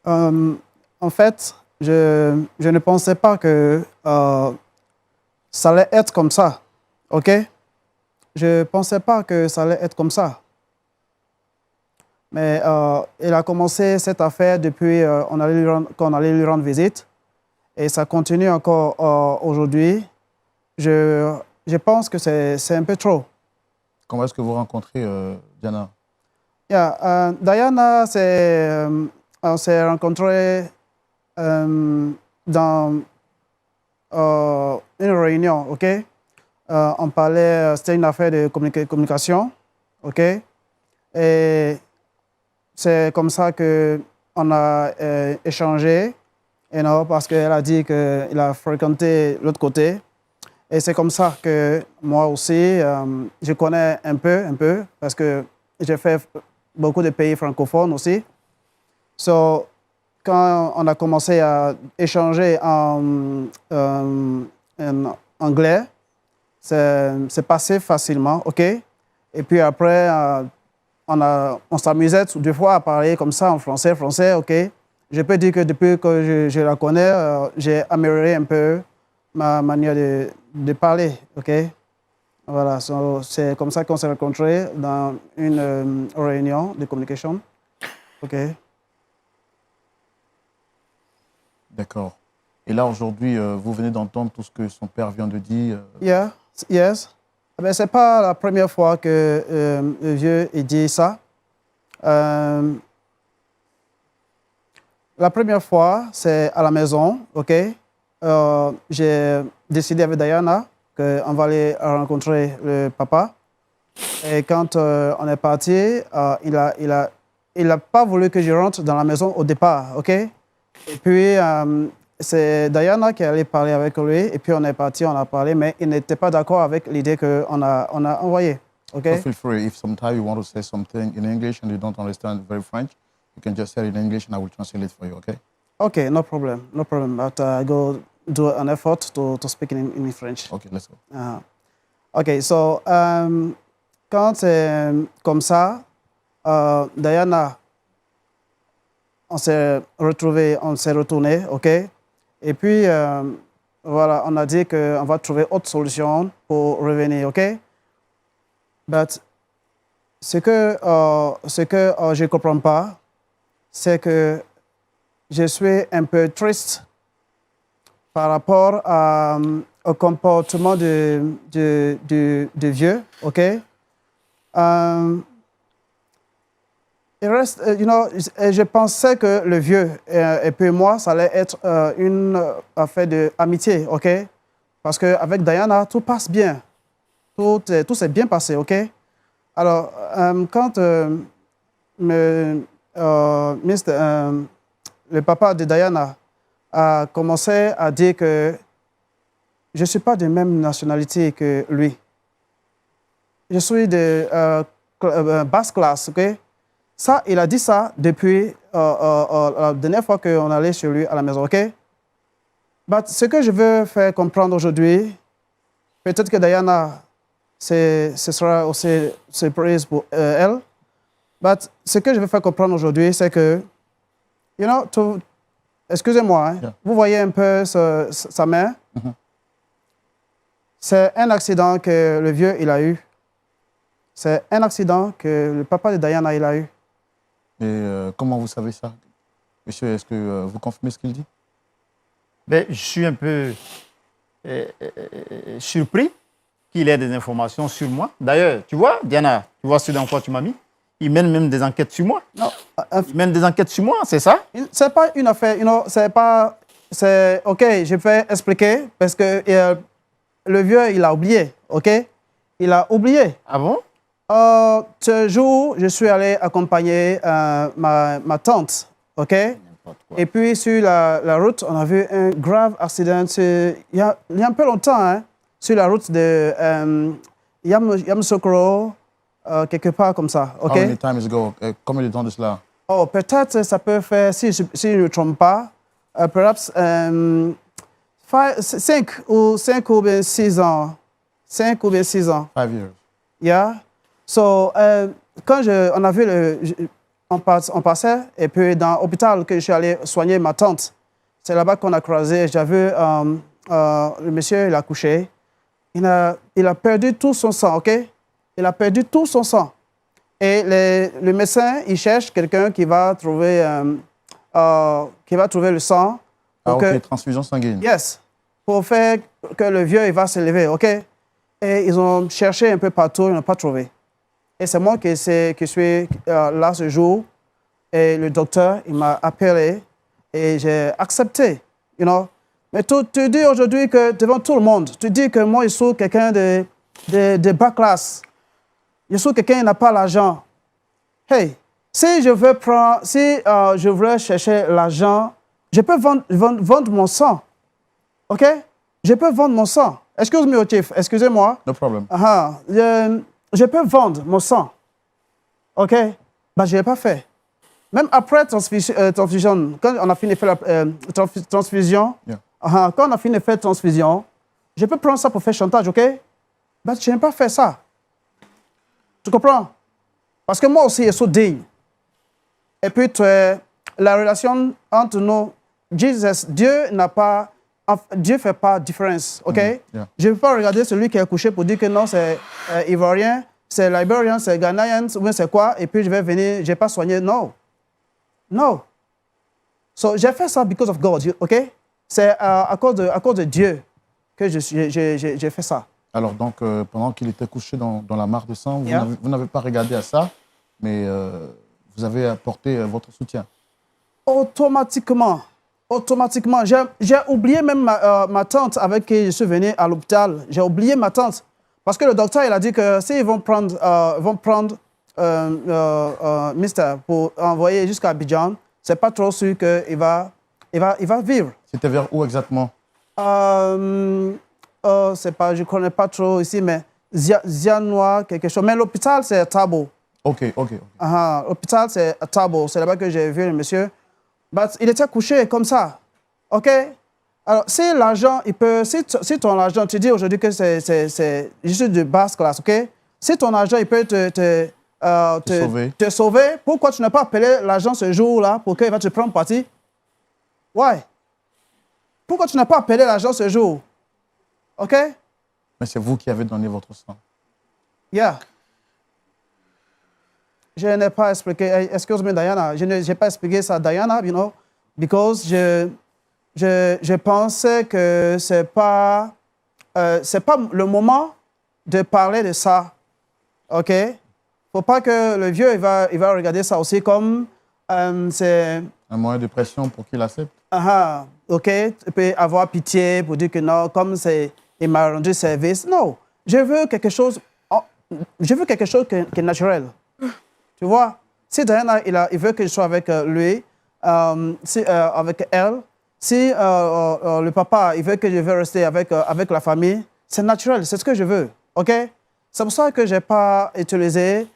En fait, je ne pensais pas que ça allait être comme ça. OK? Je ne pensais pas que ça allait être comme ça. Mais il a commencé cette affaire depuis qu'on allait lui rendre visite. Et ça continue encore aujourd'hui. Je pense que c'est un peu trop. Comment est-ce que vous rencontrez Diana? Yeah, Diana, on s'est rencontrés dans une réunion, OK? On parlait, c'était une affaire de communication, OK? Et c'est comme ça qu'on a échangé, parce qu'elle a dit qu'il a fréquenté l'autre côté. Et c'est comme ça que moi aussi, je connais un peu, parce que j'ai fait beaucoup de pays francophones aussi. So, quand on a commencé à échanger en anglais, c'est passé facilement, OK? Et puis après, on s'amusait deux fois à parler comme ça en français, OK? Je peux dire que depuis que je la connais, j'ai amélioré un peu ma manière de parler, OK? Voilà, c'est comme ça qu'on s'est rencontrés dans une réunion de communication, OK? D'accord. Et là, aujourd'hui, vous venez d'entendre tout ce que son père vient de dire. Yes. Mais ce n'est pas la première fois que le vieux il dit ça. La première fois, c'est à la maison, OK? J'ai décidé avec Diana qu'on va aller rencontrer le papa. Et quand on est parti, il n'a pas voulu que je rentre dans la maison au départ, OK? Et puis, c'est Diana qui allait parler avec lui. Et puis, on est parti, on a parlé, mais il n'était pas d'accord avec l'idée qu'on a envoyée, OK? So feel free, if sometimes you want to say something in English and you don't understand very French, you can just say it in English and I will translate it for you, okay? Okay, no problem. But I go do an effort to speak in French. Okay, let's go. OK, so, quand c'est comme ça, Diana, on s'est retourné, OK? Et puis, voilà, on a dit qu'on va trouver autre solution pour revenir, OK? But ce que je ne comprends pas, c'est que je suis un peu triste par rapport au comportement du vieux, OK? Il reste, je pensais que le vieux et puis moi, ça allait être une affaire d'amitié, OK? Parce qu'avec Diana, tout passe bien. Tout s'est bien passé, OK? Alors, quand le papa de Diana a commencé à dire que je ne suis pas de même nationalité que lui. Je suis de basse classe, OK? Ça, il a dit ça depuis la dernière fois qu'on allait chez lui à la maison, OK? Mais ce que je veux faire comprendre aujourd'hui, peut-être que Diana, ce sera aussi surprise pour elle, mais ce que je veux faire comprendre aujourd'hui, c'est que, excusez-moi, hein, Yeah. vous voyez un peu sa main? Mhm. C'est un accident que le vieux, il a eu. C'est un accident que le papa de Diana, il a eu. Et comment vous savez ça? Monsieur, est-ce que vous confirmez ce qu'il dit? Mais je suis un peu surpris qu'il ait des informations sur moi. D'ailleurs, tu vois, Diana, tu vois ce dans quoi tu m'as mis? Il mène même des enquêtes sur moi. Non, Il mène des enquêtes sur moi, c'est ça? c'est pas une affaire, c'est pas... C'est, OK, je vais expliquer parce que le vieux, il a oublié, OK? Il a oublié. Ah bon? Ce jour, je suis allé accompagner ma tante, OK? N'importe quoi. Et puis, sur la route, on a vu un grave accident. Il y a un peu longtemps, hein, sur la route de Yamoussoukro, quelque part comme ça. OK? How many times ago? Combien de temps de cela? Oh, peut-être ça peut faire, si je ne me trompe pas, perhaps 5 ou bien 6 ans. 5 ou bien 6 ans. 5 years. Yeah. So, quand on a vu on passait, et puis dans l'hôpital que je suis allé soigner ma tante, c'est là-bas qu'on a croisé. J'ai vu le monsieur, il a couché. Il a perdu tout son sang, OK? Il a perdu tout son sang. Et le médecin, il cherche quelqu'un qui va trouver le sang. Ah, Pour ok, transfusion sanguine. Yes. Pour faire que le vieux, il va se lever, OK? Et ils ont cherché un peu partout, ils n'ont pas trouvé. Et c'est moi qui suis là ce jour. Et le docteur, il m'a appelé et j'ai accepté, you know. Mais tu dis aujourd'hui que devant tout le monde, tu dis que moi, je suis quelqu'un de bas classe. Je suis quelqu'un qui n'a pas l'argent. Hey, si je veux chercher l'argent, je peux vendre mon sang. OK? Je peux vendre mon sang. Excuse-moi, Chief, excusez-moi. No problem. Je peux vendre mon sang. OK? Ben, je ne l'ai pas fait. Même après transfusion, quand on a fini de faire la transfusion, Yeah. quand on a fini de faire transfusion, je peux prendre ça pour faire chantage, OK? Ben, je n'ai pas fait ça. Tu comprends? Parce que moi aussi, je suis digne. Et puis, la relation entre nous, Dieu ne fait pas de différence, OK? Yeah. Je ne peux pas regarder celui qui est couché pour dire que non, c'est Ivoirien, c'est Libérien, c'est Ghanéen, ou bien c'est quoi, et puis je vais venir, je n'ai pas soigné. Non. Non. So, j'ai fait ça because of God, OK? C'est à cause de Dieu que j'ai fait ça. Alors, donc, pendant qu'il était couché dans la mare de sang, Yeah. vous n'avez pas regardé à ça, mais vous avez apporté votre soutien. Automatiquement. J'ai oublié même ma tante avec qui je suis venu à l'hôpital. J'ai oublié ma tante. Parce que le docteur, il a dit que s'ils vont prendre Mister pour envoyer jusqu'à Abidjan, c'est pas trop sûr qu'il va vivre. C'était vers où exactement? C'est pas, je connais pas trop ici, mais Zianois, quelque chose. Mais l'hôpital, c'est Tabo. Ok. L'hôpital, c'est Tabo. C'est là-bas que j'ai vu le monsieur. But il était couché comme ça. OK? Alors, si l'argent, si ton argent, tu dis aujourd'hui que c'est juste de basse classe, OK? Si ton argent, il peut te sauver, pourquoi tu n'as pas appelé l'argent ce jour-là pour qu'il va te prendre parti? Why? Pourquoi tu n'as pas appelé l'argent ce jour? OK? Mais c'est vous qui avez donné votre sang. Yeah. Je n'ai pas expliqué, excuse-moi Diana, je n'ai pas expliqué ça à Diana, you know, because je pensais que c'est pas le moment de parler de ça, ok? Faut pas que le vieux il va regarder ça aussi comme c'est Un moyen de pression pour qu'il accepte. ok, il peut avoir pitié pour dire que non, comme il m'a rendu service. Non, je veux quelque chose qui est naturel. Tu vois, si Diana, il veut que je sois avec lui, avec elle, si le papa, il veut que je vais rester avec la famille, c'est naturel, c'est ce que je veux, OK? C'est pour ça que je n'ai pas utilisé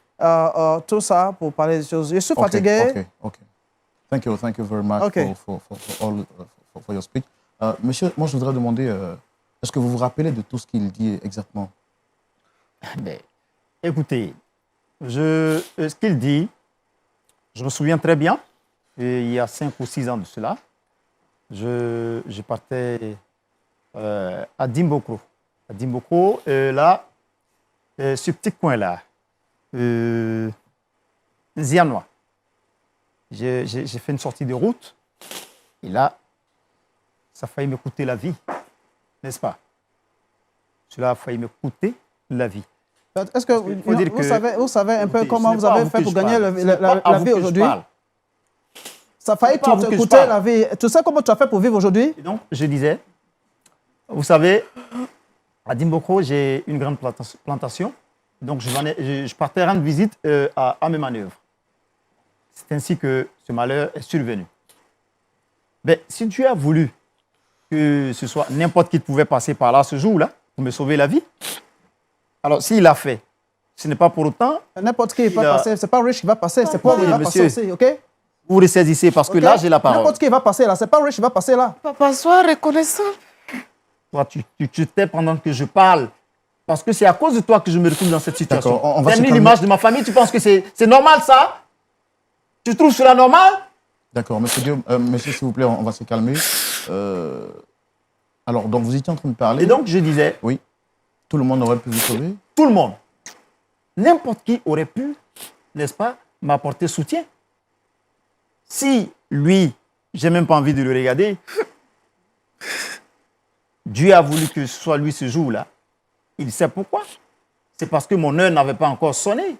tout ça pour parler des choses. Je suis fatigué. OK. Thank you very much Okay. for your speech. Monsieur, moi je voudrais demander, est-ce que vous vous rappelez de tout ce qu'il dit exactement? Mais, écoutez, ce qu'il dit, je me souviens très bien. Et il y a 5 ou 6 ans de cela, je partais à Dimboko. À Dimboko, là, ce petit coin-là, Zianois. J'ai fait une sortie de route. Et là, ça a failli me coûter la vie. N'est-ce pas? Cela a failli me coûter la vie. Est-ce que vous savez un peu comment vous avez fait pour gagner la vie aujourd'hui? Ça a failli te coûter la vie. Tu sais comment tu as fait pour vivre aujourd'hui? Donc, je disais, vous savez, à Dimboko, j'ai une grande plantation. Donc, je partais rendre visite à mes manœuvres. C'est ainsi que ce malheur est survenu. Ben, si Dieu a voulu que ce soit n'importe qui pouvait passer par là ce jour-là pour me sauver la vie, alors s'il l'a fait, ce n'est pas pour autant... N'importe qui va Il a- passer. C'est pas riche qui va passer, c'est pauvre qui va passer monsieur. aussi, ok? Vous ressaisissez parce que Ok? là, j'ai la parole. N'importe qui va passer là, c'est pas riche qui va passer là. Papa, sois reconnaissant. Toi, tu tais pendant que je parle. Parce que c'est à cause de toi que je me retrouve dans cette situation. D'accord, on va se Termine calmer. l'image de ma famille, tu penses que c'est normal ça? Tu trouves cela normal? D'accord, monsieur Guillaume, monsieur, s'il vous plaît, on va se calmer. Alors, donc, vous étiez en train de parler. Et donc, je disais, Oui. Tout le monde aurait pu vous sauver. tout le monde, n'importe qui aurait pu, n'est-ce pas, m'apporter soutien. Si lui, j'ai même pas envie de le regarder, Dieu a voulu que ce soit lui ce jour-là. Il sait pourquoi. C'est parce que mon heure n'avait pas encore sonné.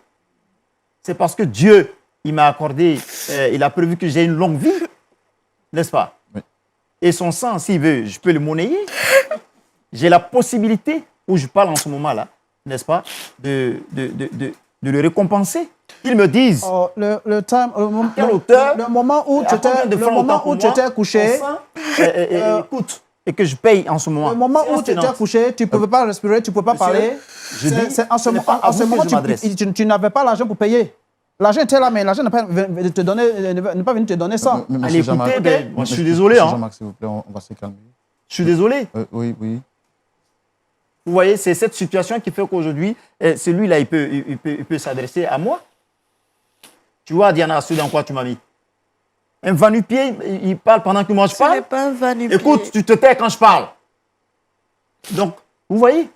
C'est parce que Dieu, il m'a accordé, il a prévu que j'ai une longue vie, n'est-ce pas? Oui. Et son sang, s'il veut, je peux le monnayer. J'ai la possibilité, où je parle en ce moment-là, n'est-ce pas, de le récompenser. Qu'ils me disent, Oh, quelle hauteur, le moment où à tu combien de étais, le francs moment autant pour où tu moi, étais couché, ton sang, coûte, et que je paye en ce moment. le moment où Séance tu étais tenante. couché, tu ne pouvais pas respirer, tu ne pouvais pas Monsieur, parler. je dis, En ce ce n'est pas à vous que moment, je m'adresse. tu n'avais pas l'argent pour payer. L'argent était là, mais l'argent n'est pas venu te donner ça. M- Allez, monsieur écoutez, Jean-Marc, ben, moi, je suis monsieur- désolé. monsieur Hein. Jean-Marc, s'il vous plaît, on va se calmer. Je suis désolé. Oui, oui. Vous voyez, c'est cette situation qui fait qu'aujourd'hui, celui-là, il peut s'adresser à moi. Tu vois, Diana, ce dans quoi tu m'as mis? Un va-nu-pied, il parle pendant que moi je Ce n'est parle. pas un va-nu-pied. Écoute, tu te tais quand je parle. Donc, vous voyez,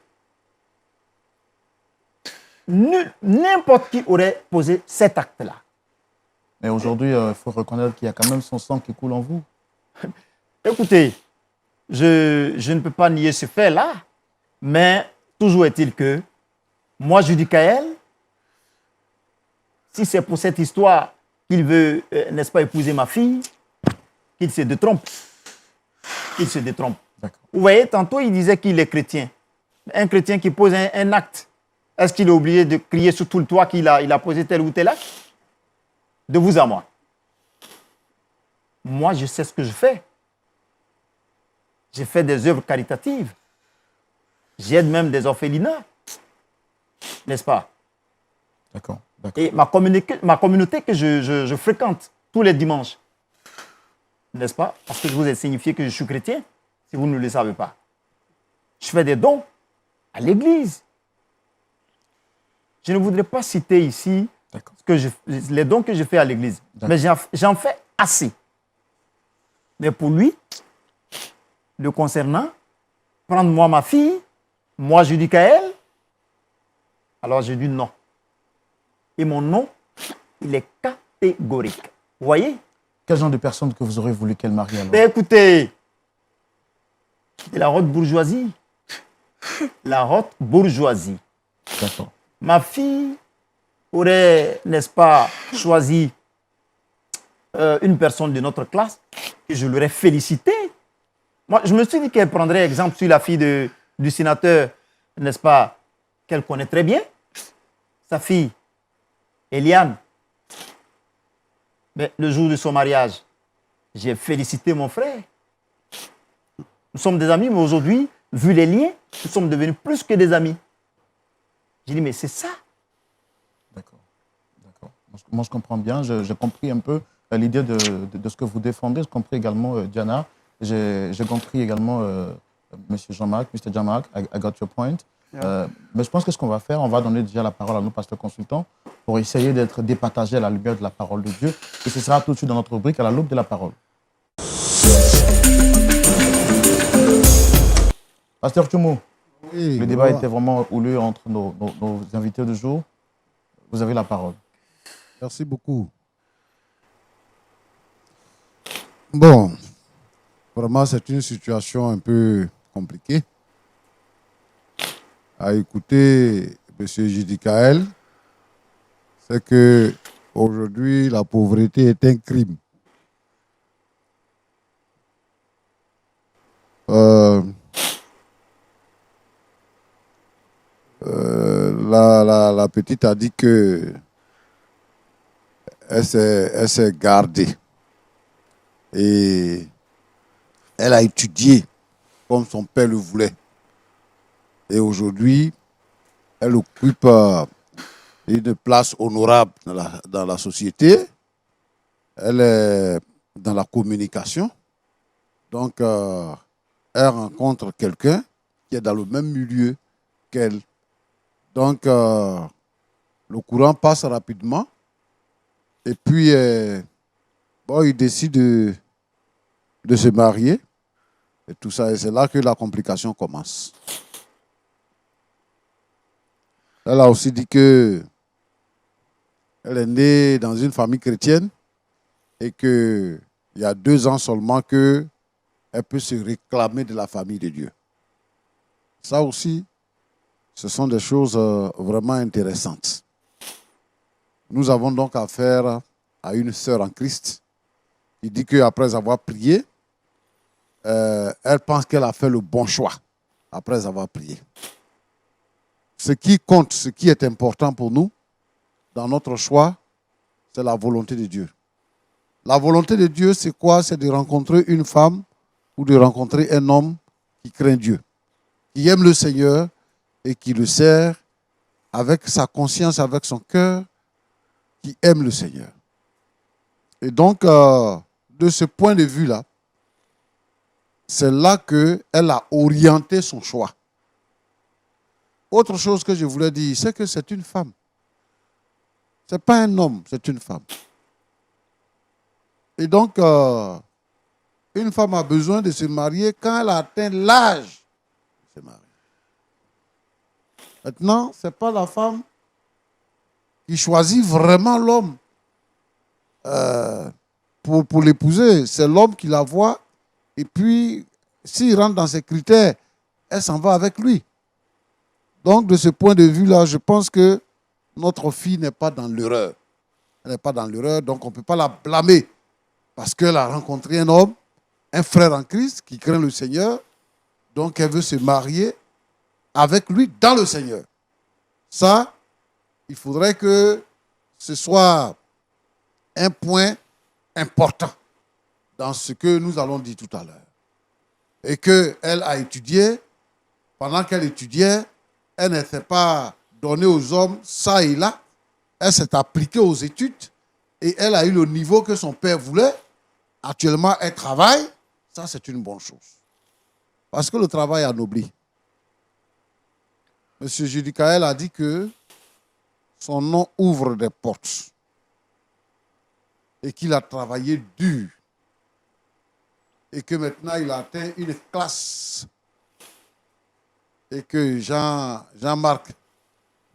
n'importe qui aurait posé cet acte-là. Mais aujourd'hui, il faut reconnaître qu'il y a quand même son sang qui coule en vous. Écoutez, je ne peux pas nier ce fait-là, mais toujours est-il que moi, Judicaël, si c'est pour cette histoire qu'il veut, n'est-ce pas, épouser ma fille, qu'il se détrompe. Qu'il se détrompe. D'accord. Vous voyez, tantôt, il disait qu'il est chrétien. Un chrétien qui pose un acte, est-ce qu'il est obligé de crier sur tout le toit qu'il a posé tel ou tel acte? De vous à moi. Moi, je sais ce que je fais. J'ai fait des œuvres caritatives. J'aide même des orphelinats. N'est-ce pas? D'accord. Et ma communauté que je fréquente tous les dimanches. N'est-ce pas? Parce que je vous ai signifié que je suis chrétien, si vous ne le savez pas. Je fais des dons à l'église. Je ne voudrais pas citer ici les dons que je fais à l'église. Mais j'en fais assez. Mais pour lui, le concernant, prendre moi ma fille, moi Judicaël, alors j'ai dit non. Et mon non, il est catégorique. Vous voyez? Quel genre de personne que vous aurez voulu qu'elle marie alors? Ben écoutez, c'est la haute bourgeoisie. La haute bourgeoisie. D'accord. Ma fille aurait, n'est-ce pas, choisi une personne de notre classe et je l'aurais félicité. Moi, je me suis dit qu'elle prendrait exemple sur la fille du sénateur, n'est-ce pas, qu'elle connaît très bien. Sa fille, Eliane. Mais le jour de son mariage, j'ai félicité mon frère. Nous sommes des amis, mais aujourd'hui, vu les liens, nous sommes devenus plus que des amis. J'ai dit, mais c'est ça. D'accord. Moi, je comprends bien. J'ai compris un peu l'idée de ce que vous défendez. J'ai compris également, Diana. J'ai compris également, Monsieur Jean-Marc, Mr. Jean-Marc, I got your point. Mais je pense que ce qu'on va faire, on va donner déjà la parole à nos pasteurs consultants pour essayer d'être départagés à la lumière de la parole de Dieu. Et ce sera tout de suite dans notre rubrique à la loupe de la parole. Pasteur Tchoumou, Oui, le débat voilà. était vraiment houleux entre nos invités du jour. Vous avez la parole. Merci beaucoup. Bon, vraiment, c'est une situation un peu compliquée. À écouter M. Judicaël, c'est que aujourd'hui, la pauvreté est un crime. La petite a dit que elle s'est gardée. Et Elle a étudié comme son père le voulait. Et aujourd'hui, elle occupe une place honorable dans la société. Elle est dans la communication. Donc, elle rencontre quelqu'un qui est dans le même milieu qu'elle. Donc, le courant passe rapidement. Et puis, bon, il décide de se marier. Et tout ça, et c'est là que la complication commence. Elle a aussi dit que elle est née dans une famille chrétienne et qu'il y a 2 ans seulement qu'elle peut se réclamer de la famille de Dieu. Ça aussi, ce sont des choses vraiment intéressantes. Nous avons donc affaire à une sœur en Christ qui dit qu'après avoir prié, elle pense qu'elle a fait le bon choix après avoir prié. Ce qui compte, ce qui est important pour nous, dans notre choix, c'est la volonté de Dieu. La volonté de Dieu, c'est quoi? C'est de rencontrer une femme ou de rencontrer un homme qui craint Dieu, qui aime le Seigneur et qui le sert avec sa conscience, avec son cœur, qui aime le Seigneur. Et donc, de ce point de vue-là, c'est là qu'elle a orienté son choix. Autre chose que je voulais dire, c'est que c'est une femme. Ce n'est pas un homme, c'est une femme. Et donc, une femme a besoin de se marier quand elle a atteint l'âge de se marier. Maintenant, ce n'est pas la femme qui choisit vraiment l'homme pour l'épouser. C'est l'homme qui la voit. Et puis, s'il rentre dans ses critères, elle s'en va avec lui. Donc, de ce point de vue-là, je pense que notre fille n'est pas dans l'erreur. Elle n'est pas dans l'erreur, donc on ne peut pas la blâmer parce qu'elle a rencontré un homme, un frère en Christ qui craint le Seigneur, donc elle veut se marier avec lui dans le Seigneur. Ça, il faudrait que ce soit un point important dans ce que nous allons dire tout à l'heure. Et qu'elle a étudié, pendant qu'elle étudiait, elle ne s'est pas donnée aux hommes ça et là. Elle s'est appliquée aux études et elle a eu le niveau que son père voulait. Actuellement, elle travaille. Ça, c'est une bonne chose. Parce que le travail anoblit. M. Judicaël a dit que son nom ouvre des portes et qu'il a travaillé dur et que maintenant il a atteint une classe et que Jean-Marc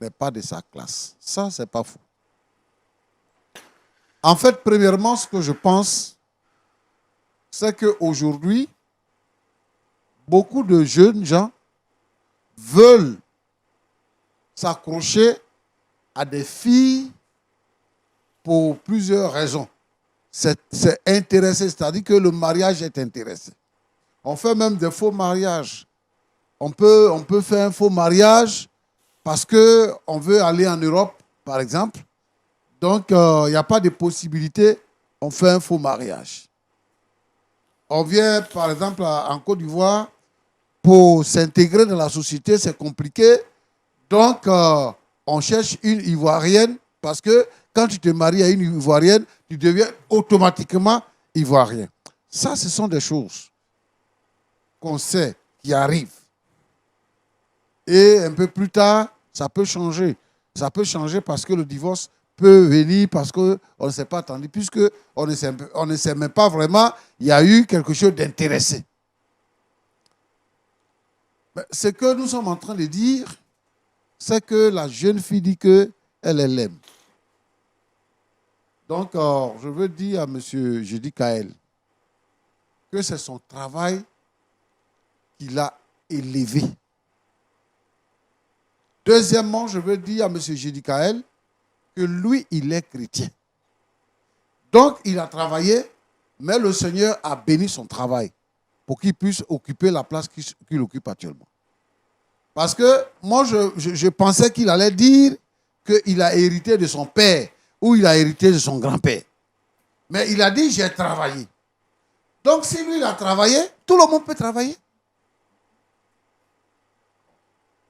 n'est pas de sa classe. Ça, c'est pas faux. En fait, premièrement, ce que je pense, c'est qu'aujourd'hui, beaucoup de jeunes gens veulent s'accrocher à des filles pour plusieurs raisons. C'est intéressé, c'est-à-dire que le mariage est intéressé. On fait même des faux mariages. On peut faire un faux mariage parce qu'on veut aller en Europe, par exemple. Donc, il n'y a pas de possibilité, on fait un faux mariage. On vient, par exemple, en Côte d'Ivoire, pour s'intégrer dans la société, c'est compliqué. Donc, on cherche une Ivoirienne parce que quand tu te maries à une Ivoirienne, tu deviens automatiquement Ivoirien. Ça, ce sont des choses qu'on sait, qui arrivent. Et un peu plus tard, ça peut changer. Ça peut changer parce que le divorce peut venir, parce qu'on ne s'est pas attendu, puisqu'on ne sait même pas vraiment, il y a eu quelque chose d'intéressé. Ce que nous sommes en train de dire, c'est que la jeune fille dit qu'elle l'aime. Donc, je veux dire à M. Judicaël que c'est son travail qui l'a élevé. Deuxièmement, je veux dire à M. Judicaël que lui, il est chrétien. Donc, il a travaillé, mais le Seigneur a béni son travail pour qu'il puisse occuper la place qu'il occupe actuellement. Parce que moi, je pensais qu'il allait dire qu'il a hérité de son père ou il a hérité de son grand-père. Mais il a dit, j'ai travaillé. Donc, si lui, il a travaillé, tout le monde peut travailler.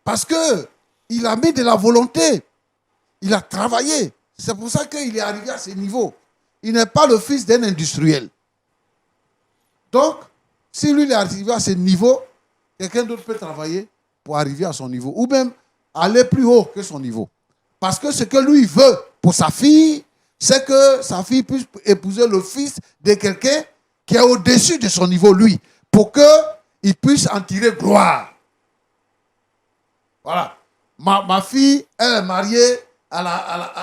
Parce qu'il a mis de la volonté. Il a travaillé. C'est pour ça qu'il est arrivé à ce niveau. Il n'est pas le fils d'un industriel. Donc, si lui il est arrivé à ce niveau, quelqu'un d'autre peut travailler pour arriver à son niveau. Ou même aller plus haut que son niveau. Parce que ce que lui veut pour sa fille, c'est que sa fille puisse épouser le fils de quelqu'un qui est au-dessus de son niveau, lui. Pour qu'il puisse en tirer gloire. Voilà. Ma fille, elle est mariée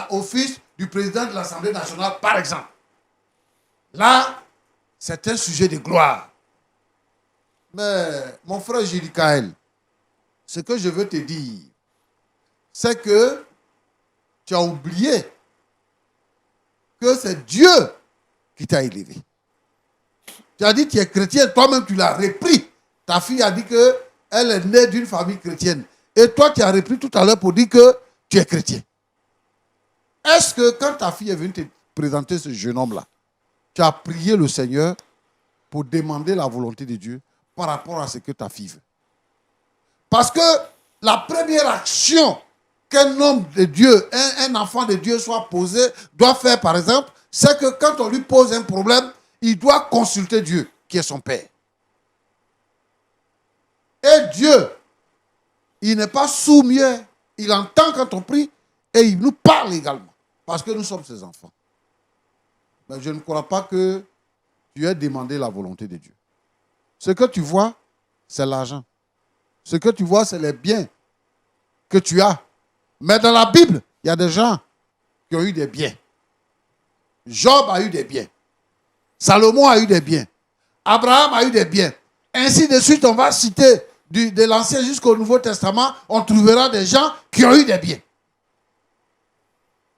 au fils du président de l'Assemblée nationale, par exemple. Là, c'est un sujet de gloire. Mais, mon frère Julie Kael, ce que je veux te dire, c'est que tu as oublié que c'est Dieu qui t'a élevé. Tu as dit que tu es chrétien, toi-même tu l'as repris. Ta fille a dit qu'elle est née d'une famille chrétienne. Et toi, tu as repris tout à l'heure pour dire que tu es chrétien. Est-ce que quand ta fille est venue te présenter ce jeune homme-là, tu as prié le Seigneur pour demander la volonté de Dieu par rapport à ce que ta fille veut? Parce que la première action qu'un homme de Dieu, un enfant de Dieu doit faire, par exemple, c'est que quand on lui pose un problème, il doit consulter Dieu, qui est son Père. Et Dieu, il n'est pas sourd-muet. Il entend quand on prie et il nous parle également. Parce que nous sommes ses enfants. Mais je ne crois pas que tu aies demandé la volonté de Dieu. Ce que tu vois, c'est l'argent. Ce que tu vois, c'est les biens que tu as. Mais dans la Bible, il y a des gens qui ont eu des biens. Job a eu des biens. Salomon a eu des biens. Abraham a eu des biens. Ainsi de suite, on va citer de l'Ancien jusqu'au Nouveau Testament, on trouvera des gens qui ont eu des biens.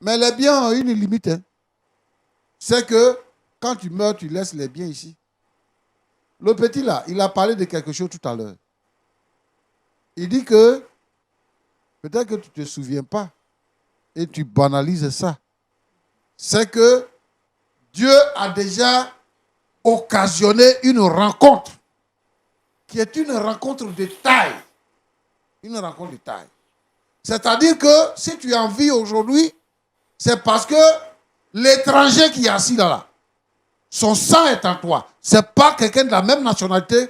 Mais les biens ont une limite. Hein. C'est que quand tu meurs, tu laisses les biens ici. Le petit là, il a parlé de quelque chose tout à l'heure. Il dit que peut-être que tu ne te souviens pas et tu banalises ça. C'est que Dieu a déjà occasionné une rencontre qui est une rencontre de taille. Une rencontre de taille. C'est-à-dire que si tu es en vie aujourd'hui, c'est parce que l'étranger qui est assis là, son sang est en toi. Ce n'est pas quelqu'un de la même nationalité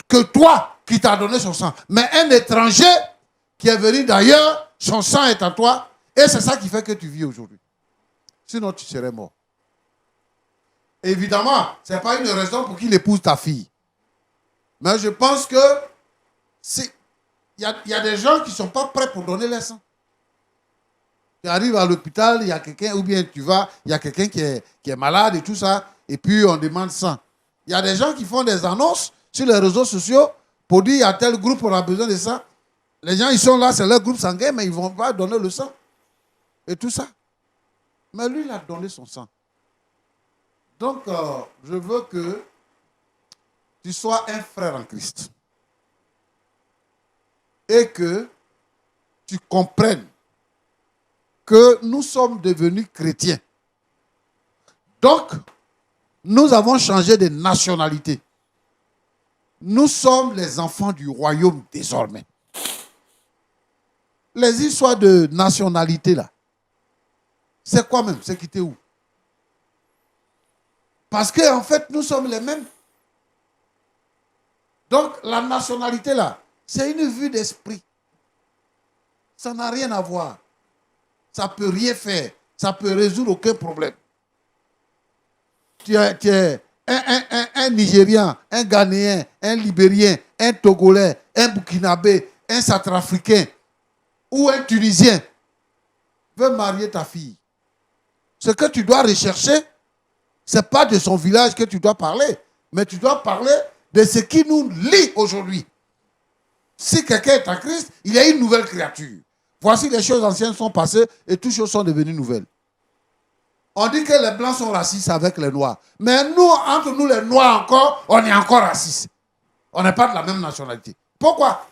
que toi qui t'a donné son sang. Mais un étranger qui est venu d'ailleurs, son sang est en toi. Et c'est ça qui fait que tu vis aujourd'hui. Sinon, tu serais mort. Évidemment, ce n'est pas une raison pour qu'il épouse ta fille. Mais je pense que il y a des gens qui ne sont pas prêts pour donner leur sang. Tu arrives à l'hôpital, il y a quelqu'un, ou bien tu vas, il y a quelqu'un qui est malade et tout ça, et puis on demande sang. Il y a des gens qui font des annonces sur les réseaux sociaux pour dire il y a tel groupe, on a besoin de ça. Les gens, ils sont là, c'est leur groupe sanguin, mais ils ne vont pas donner le sang. Et tout ça. Mais lui, il a donné son sang. Donc, je veux que tu sois un frère en Christ. Et que tu comprennes que nous sommes devenus chrétiens. Donc, nous avons changé de nationalité. Nous sommes les enfants du royaume désormais. Les histoires de nationalité là, c'est quoi même? C'est quitter où? Parce qu'en fait, nous sommes les mêmes. Donc, la nationalité là, c'est une vue d'esprit. Ça n'a rien à voir. Ça ne peut rien faire. Ça ne peut résoudre aucun problème. Tu es un Nigérian, un Ghanéen, un Libérien, un Togolais, un Burkinabé, un Centrafricain ou un Tunisien veut marier ta fille. Ce que tu dois rechercher, ce n'est pas de son village que tu dois parler, mais tu dois parler de ce qui nous lie aujourd'hui. Si quelqu'un est en Christ, il y a une nouvelle créature. Voici les choses anciennes sont passées et toutes choses sont devenues nouvelles. On dit que les Blancs sont racistes avec les Noirs. Mais nous, entre nous les Noirs encore, on est encore racistes. On n'est pas de la même nationalité. Pourquoi?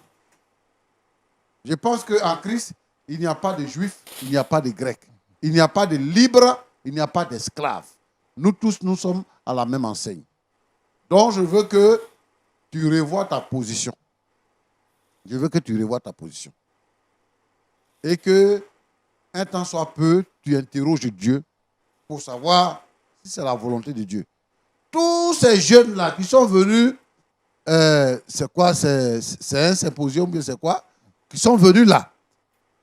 Je pense qu'en Christ, il n'y a pas de Juifs, il n'y a pas de Grecs. Il n'y a pas de libres, il n'y a pas d'esclaves. Nous tous, nous sommes à la même enseigne. Donc, je veux que tu revoies ta position. Je veux que tu revoies ta position. Et que, un temps soit peu, tu interroges Dieu pour savoir si c'est la volonté de Dieu. Tous ces jeunes-là qui sont venus, c'est quoi? C'est un symposium, c'est quoi? Qui sont venus là.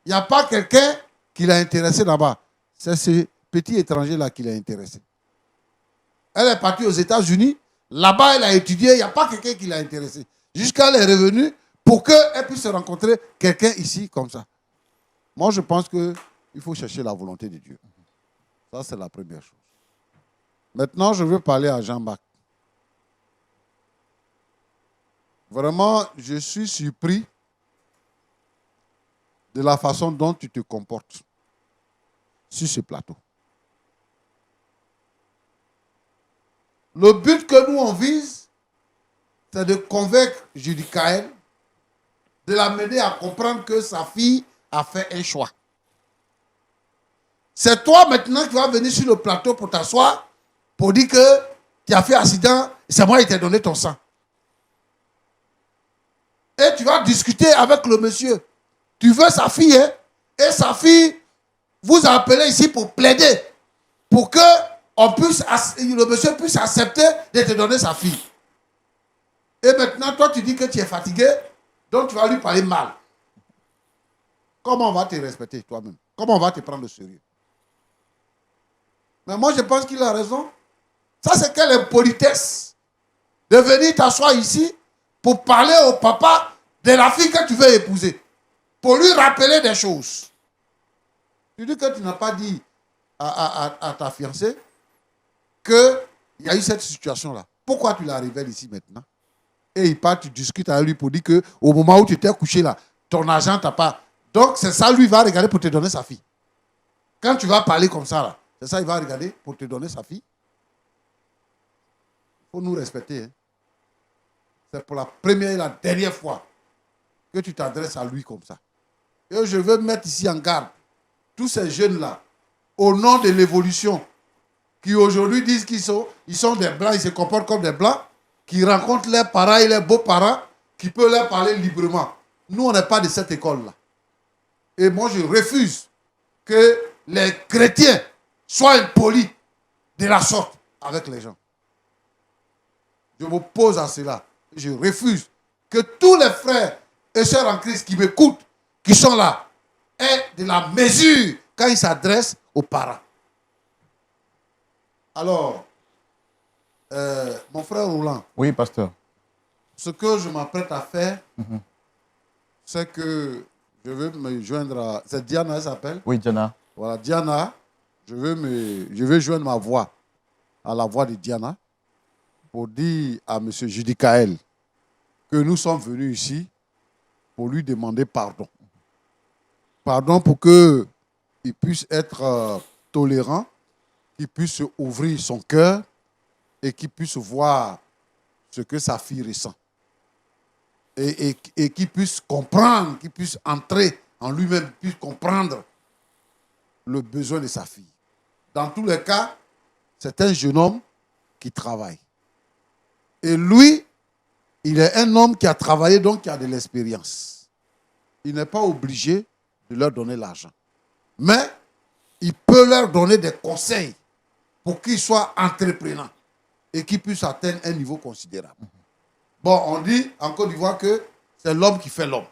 Il n'y a pas quelqu'un qui l'a intéressé là-bas. C'est ce petit étranger-là qui l'a intéressé. Elle est partie aux États-Unis. Là-bas, elle a étudié. Il n'y a pas quelqu'un qui l'a intéressé. Jusqu'à elle est revenue pour qu'elle puisse rencontrer quelqu'un ici comme ça. Moi, je pense qu'il faut chercher la volonté de Dieu. Ça, c'est la première chose. Maintenant, je veux parler à Jean-Marc. Vraiment, je suis surpris de la façon dont tu te comportes sur ce plateau. Le but que nous, on vise, c'est de convaincre Judicaël, de l'amener à comprendre que sa fille a fait un choix. C'est toi maintenant qui vas venir sur le plateau pour t'asseoir, pour dire que tu as fait accident, c'est moi qui t'ai donné ton sang. Et tu vas discuter avec le monsieur. Tu veux sa fille, hein? Et sa fille vous a appelé ici pour plaider, pour que le monsieur puisse accepter de te donner sa fille. Et maintenant, toi, tu dis que tu es fatigué, donc tu vas lui parler mal. Comment on va te respecter toi-même? Comment on va te prendre au sérieux? Mais moi, je pense qu'il a raison. Ça, c'est quelle impolitesse de venir t'asseoir ici pour parler au papa de la fille que tu veux épouser, pour lui rappeler des choses. Tu dis que tu n'as pas dit à ta fiancée qu'il y a eu cette situation-là. Pourquoi tu la révèles ici maintenant? Et il part, tu discutes avec lui pour dire qu'au moment où tu t'es couché là, ton argent t'a pas. Donc c'est ça, lui, il va regarder pour te donner sa fille. Quand tu vas parler comme ça, là, c'est ça, il va regarder pour te donner sa fille. Il faut nous respecter. Hein. C'est pour la première et la dernière fois que tu t'adresses à lui comme ça. Et je veux mettre ici en garde tous ces jeunes-là, au nom de l'évolution, qui aujourd'hui disent qu'ils sont des blancs, ils se comportent comme des blancs, qui rencontrent leurs parents et leurs beaux-parents, qui peuvent leur parler librement. Nous, on n'est pas de cette école-là. Et moi, je refuse que les chrétiens soient impolis de la sorte avec les gens. Je m'oppose à cela. Je refuse que tous les frères et sœurs en Christ qui m'écoutent, qui sont là, aient de la mesure quand ils s'adressent aux parents. Alors, mon frère Roland. Oui, pasteur. Ce que je m'apprête à faire, c'est que je veux me joindre à... C'est Diana, elle s'appelle? Oui, Diana. Voilà, Diana, je veux joindre ma voix à la voix de Diana pour dire à M. Judicaël que nous sommes venus ici pour lui demander pardon. Pardon pour qu'il puisse être tolérant, qu'il puisse ouvrir son cœur et qu'il puisse voir ce que sa fille ressent. Et qu'il puisse comprendre, qu'il puisse entrer en lui-même, puisse comprendre le besoin de sa fille. Dans tous les cas, c'est un jeune homme qui travaille. Et lui, il est un homme qui a travaillé, donc qui a de l'expérience. Il n'est pas obligé de leur donner l'argent. Mais il peut leur donner des conseils pour qu'ils soient entreprenants et qu'ils puissent atteindre un niveau considérable. Bon, on dit en Côte d'Ivoire que c'est l'homme qui fait l'homme.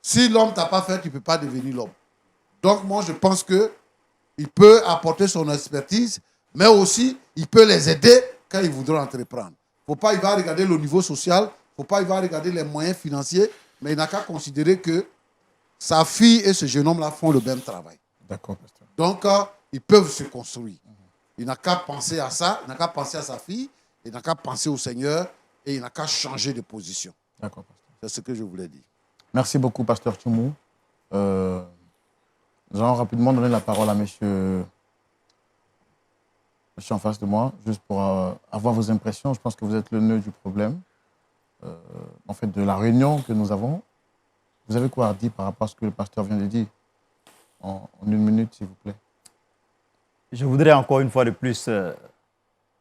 Si l'homme ne t'a pas fait, tu ne peux pas devenir l'homme. Donc moi, je pense qu'il peut apporter son expertise, mais aussi, il peut les aider quand ils voudront entreprendre. Il ne faut pas, il va regarder le niveau social, il ne faut pas, il va regarder les moyens financiers, mais il n'a qu'à considérer que sa fille et ce jeune homme-là font le même travail. D'accord, pasteur. Donc, ils peuvent se construire. Il n'a qu'à penser à ça, il n'a qu'à penser à sa fille, il n'a qu'à penser au Seigneur et il n'a qu'à changer de position. D'accord, pasteur. C'est ce que je voulais dire. Merci beaucoup, pasteur Tchoumou. Nous allons rapidement donner la parole à monsieur en face de moi, juste pour avoir vos impressions. Je pense que vous êtes le nœud du problème, en fait, de la réunion que nous avons. Vous avez quoi à dire par rapport à ce que le pasteur vient de dire en une minute, s'il vous plaît? Je voudrais encore une fois de plus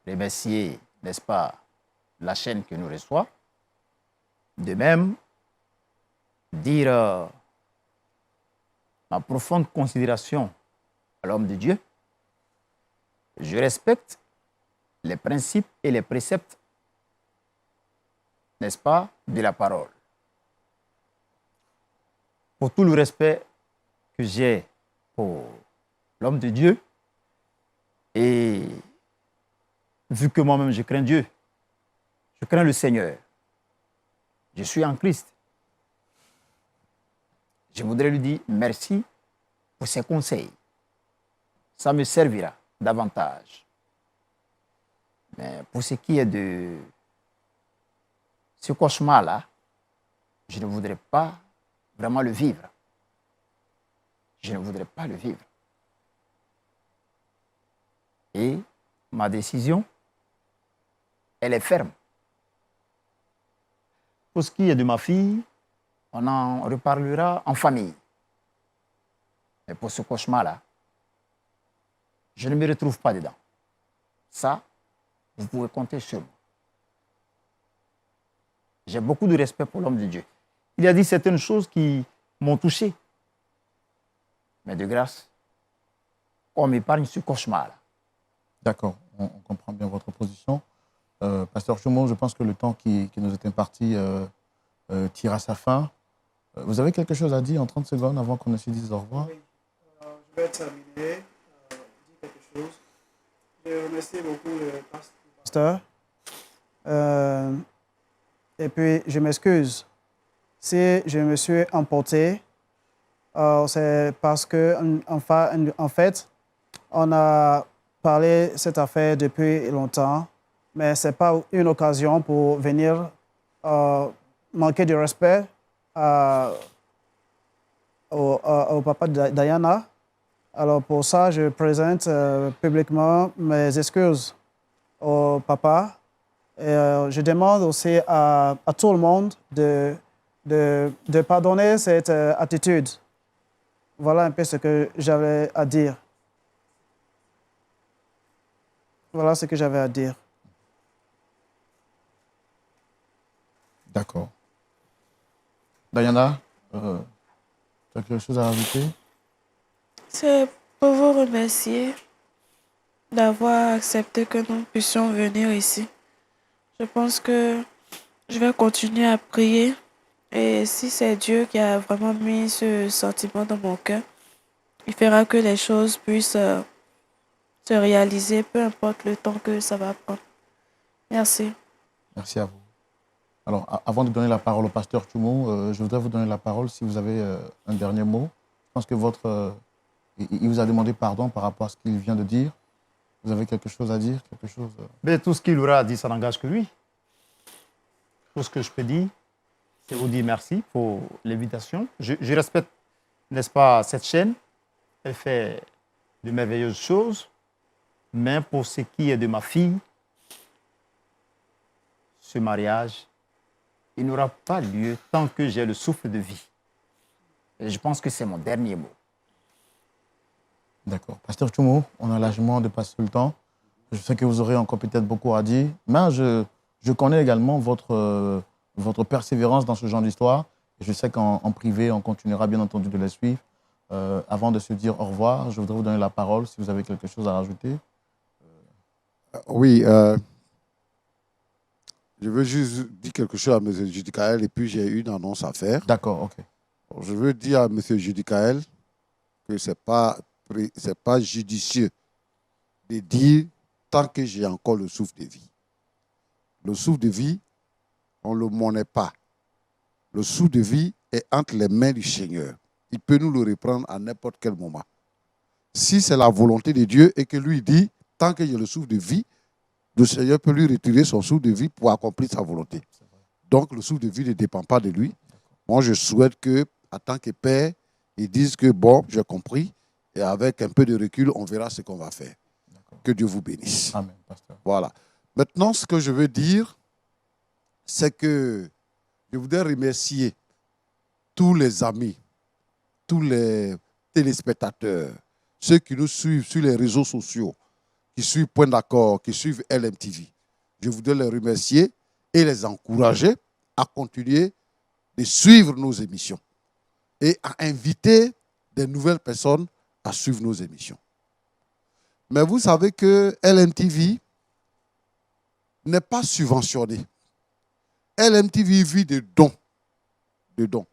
remercier, n'est-ce pas, la chaîne qui nous reçoit, De même, dire ma profonde considération à l'homme de Dieu. Je respecte les principes et les préceptes, n'est-ce pas, de la parole. Pour tout le respect que j'ai pour l'homme de Dieu, et vu que moi-même je crains Dieu, je crains le Seigneur, je suis en Christ, je voudrais lui dire merci pour ses conseils. Ça me servira davantage. Mais pour ce qui est de ce cauchemar-là, je ne voudrais pas vraiment le vivre. Je ne voudrais pas le vivre. Et ma décision, elle est ferme. Pour ce qui est de ma fille, on en reparlera en famille. Mais pour ce cauchemar-là, je ne me retrouve pas dedans. Ça, vous pouvez compter sur moi. J'ai beaucoup de respect pour l'homme de Dieu. Il a dit certaines choses qui m'ont touché. Mais de grâce, on m'épargne ce cauchemar-là. D'accord, on comprend bien votre position. Pasteur Choumo, je pense que le temps qui nous est imparti tire à sa fin. Vous avez quelque chose à dire en 30 secondes avant qu'on ne se dise au revoir? Oui, je vais terminer, dire quelque chose. Je remercie beaucoup le pasteur. Et puis, je m'excuse si je me suis emporté. C'est parce que, en fait, on a parlé de cette affaire depuis longtemps, mais ce n'est pas une occasion pour venir manquer de respect au papa de Diana. Alors pour ça, je présente publiquement mes excuses au papa. Et je demande aussi à tout le monde de pardonner cette attitude. Voilà un peu ce que j'avais à dire. Voilà ce que j'avais à dire. D'accord. Diana, tu as quelque chose à rajouter? C'est pour vous remercier d'avoir accepté que nous puissions venir ici. Je pense que je vais continuer à prier. Et si c'est Dieu qui a vraiment mis ce sentiment dans mon cœur, il fera que les choses puissent se réaliser, peu importe le temps que ça va prendre. Merci. Merci à vous. Alors, avant de donner la parole au pasteur Choumo, je voudrais vous donner la parole si vous avez un dernier mot. Je pense que il vous a demandé pardon par rapport à ce qu'il vient de dire. Vous avez quelque chose à dire, quelque chose... Mais tout ce qu'il aura dit, ça n'engage que lui. Tout ce que je peux dire, c'est vous dire merci pour l'invitation. Je respecte, n'est-ce pas, cette chaîne. Elle fait de merveilleuses choses. Mais pour ce qui est de ma fille, ce mariage, il n'aura pas lieu tant que j'ai le souffle de vie. Et je pense que c'est mon dernier mot. D'accord. Pasteur Choumo, on a largement dépassé le temps. Je sais que vous aurez encore peut-être beaucoup à dire, mais je connais également votre persévérance dans ce genre d'histoire. Et je sais qu'en privé, on continuera bien entendu de les suivre. Avant de se dire au revoir, je voudrais vous donner la parole si vous avez quelque chose à rajouter. Oui, je veux juste dire quelque chose à M. Judicaël et puis j'ai une annonce à faire. D'accord, ok. Je veux dire à M. Judicaël que ce n'est pas judicieux de dire tant que j'ai encore le souffle de vie. Le souffle de vie, on ne le monnaie pas. Le souffle de vie est entre les mains du Seigneur. Il peut nous le reprendre à n'importe quel moment. Si c'est la volonté de Dieu et que lui dit, tant que j'ai le souffle de vie, le Seigneur peut lui retirer son souffle de vie pour accomplir sa volonté. Donc, le souffle de vie ne dépend pas de lui. Moi, je souhaite que, en tant que père, ils disent que, bon, j'ai compris, et avec un peu de recul, on verra ce qu'on va faire. Que Dieu vous bénisse. Amen, pasteur. Voilà. Maintenant, ce que je veux dire, c'est que je voudrais remercier tous les amis, tous les téléspectateurs, ceux qui nous suivent sur les réseaux sociaux, qui suivent Point d'accord, qui suivent LMTV. Je voudrais les remercier et les encourager à continuer de suivre nos émissions et à inviter des nouvelles personnes à suivre nos émissions. Mais vous savez que LMTV n'est pas subventionné. LMTV vit de dons. De dons.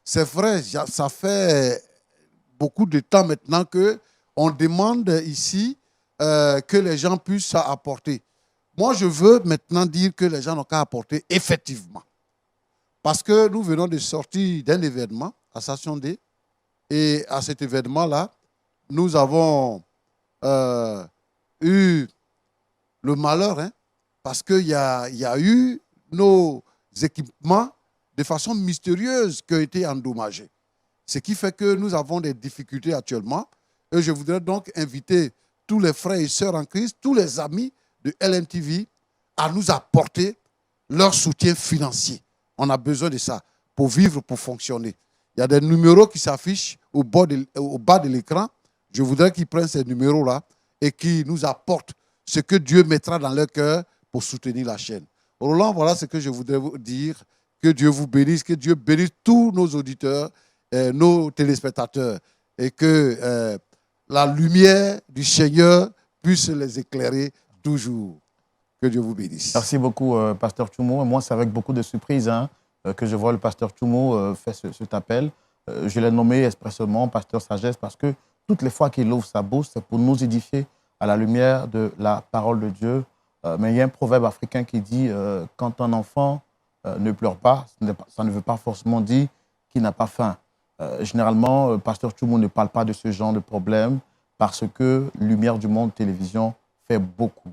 C'est vrai, ça fait beaucoup de temps maintenant qu'on demande ici que les gens puissent apporter. Moi, je veux maintenant dire que les gens n'ont qu'à apporter effectivement. Parce que nous venons de sortir d'un événement à Station D. Et à cet événement-là, nous avons eu le malheur, parce qu'il y a eu nos équipements de façon mystérieuse qui ont été endommagés. Ce qui fait que nous avons des difficultés actuellement. Et je voudrais donc inviter tous les frères et sœurs en Christ, tous les amis de LMTV à nous apporter leur soutien financier. On a besoin de ça pour vivre, pour fonctionner. Il y a des numéros qui s'affichent au bas de l'écran. Je voudrais qu'ils prennent ces numéros-là et qu'ils nous apportent ce que Dieu mettra dans leur cœur pour soutenir la chaîne. Roland, voilà ce que je voudrais vous dire. Que Dieu vous bénisse, que Dieu bénisse tous nos auditeurs, nos téléspectateurs, et que la lumière du Seigneur puisse les éclairer toujours. Que Dieu vous bénisse. Merci beaucoup, Pasteur Tchoumo. Moi, c'est avec beaucoup de surprise que je vois le Pasteur Tchoumo faire cet appel. Je l'ai nommé expressément Pasteur Sagesse parce que toutes les fois qu'il ouvre sa bouche, c'est pour nous édifier à la lumière de la parole de Dieu. Mais il y a un proverbe africain qui dit quand un enfant ne pleure pas, ça ne veut pas forcément dire qu'il n'a pas faim. Généralement, Pasteur Tchoumo ne parle pas de ce genre de problème parce que Lumière du Monde Télévision fait beaucoup.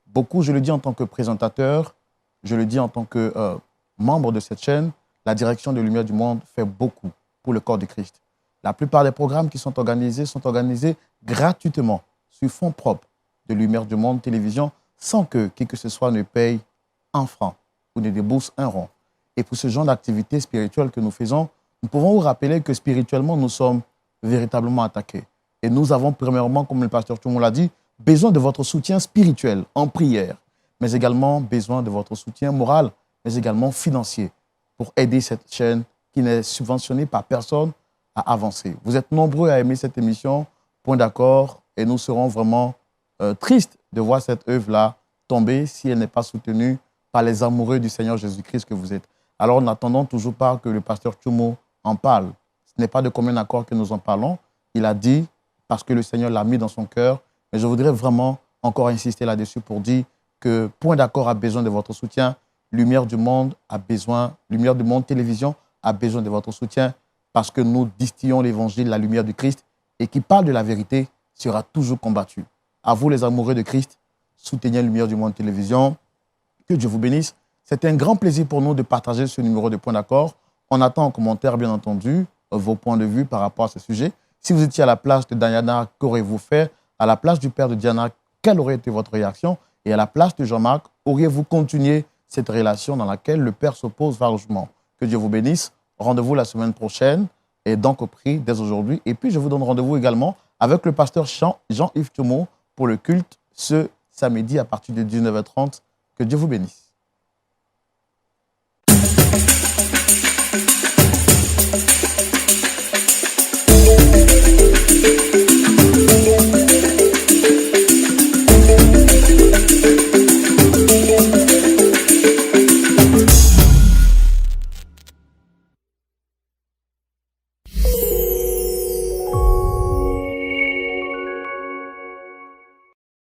Beaucoup, je le dis en tant que présentateur, je le dis en tant que membre de cette chaîne, la direction de Lumière du Monde fait beaucoup pour le corps de Christ. La plupart des programmes qui sont organisés gratuitement, sur fonds propres de Lumière du Monde Télévision, sans que qui que ce soit ne paye un franc ou ne débourse un rond. Et pour ce genre d'activité spirituelle que nous faisons, nous pouvons vous rappeler que spirituellement, nous sommes véritablement attaqués. Et nous avons premièrement, comme le pasteur Tchoumo l'a dit, besoin de votre soutien spirituel en prière, mais également besoin de votre soutien moral, mais également financier, pour aider cette chaîne qui n'est subventionnée par personne à avancer. Vous êtes nombreux à aimer cette émission, point d'accord, et nous serons vraiment tristes de voir cette œuvre-là tomber si elle n'est pas soutenue par les amoureux du Seigneur Jésus-Christ que vous êtes. Alors, n'attendons toujours pas que le pasteur Tchoumo en parle. Ce n'est pas de commun accord que nous en parlons. Il a dit, parce que le Seigneur l'a mis dans son cœur. Mais je voudrais vraiment encore insister là-dessus pour dire que Point d'accord a besoin de votre soutien. Lumière du Monde a besoin, Lumière du Monde Télévision a besoin de votre soutien parce que nous distillons l'évangile, la lumière du Christ, et qui parle de la vérité sera toujours combattu. À vous les amoureux de Christ, soutenez Lumière du Monde Télévision. Que Dieu vous bénisse. C'est un grand plaisir pour nous de partager ce numéro de Point d'accord. On attend en commentaire, bien entendu, vos points de vue par rapport à ce sujet. Si vous étiez à la place de Diana, qu'auriez-vous fait? À la place du père de Diana, quelle aurait été votre réaction? Et à la place de Jean-Marc, auriez-vous continué cette relation dans laquelle le père s'oppose farouchement? Que Dieu vous bénisse. Rendez-vous la semaine prochaine et donc au prix dès aujourd'hui. Et puis, je vous donne rendez-vous également avec le pasteur Jean-Yves Tchoumo pour le culte ce samedi à partir de 19h30. Que Dieu vous bénisse.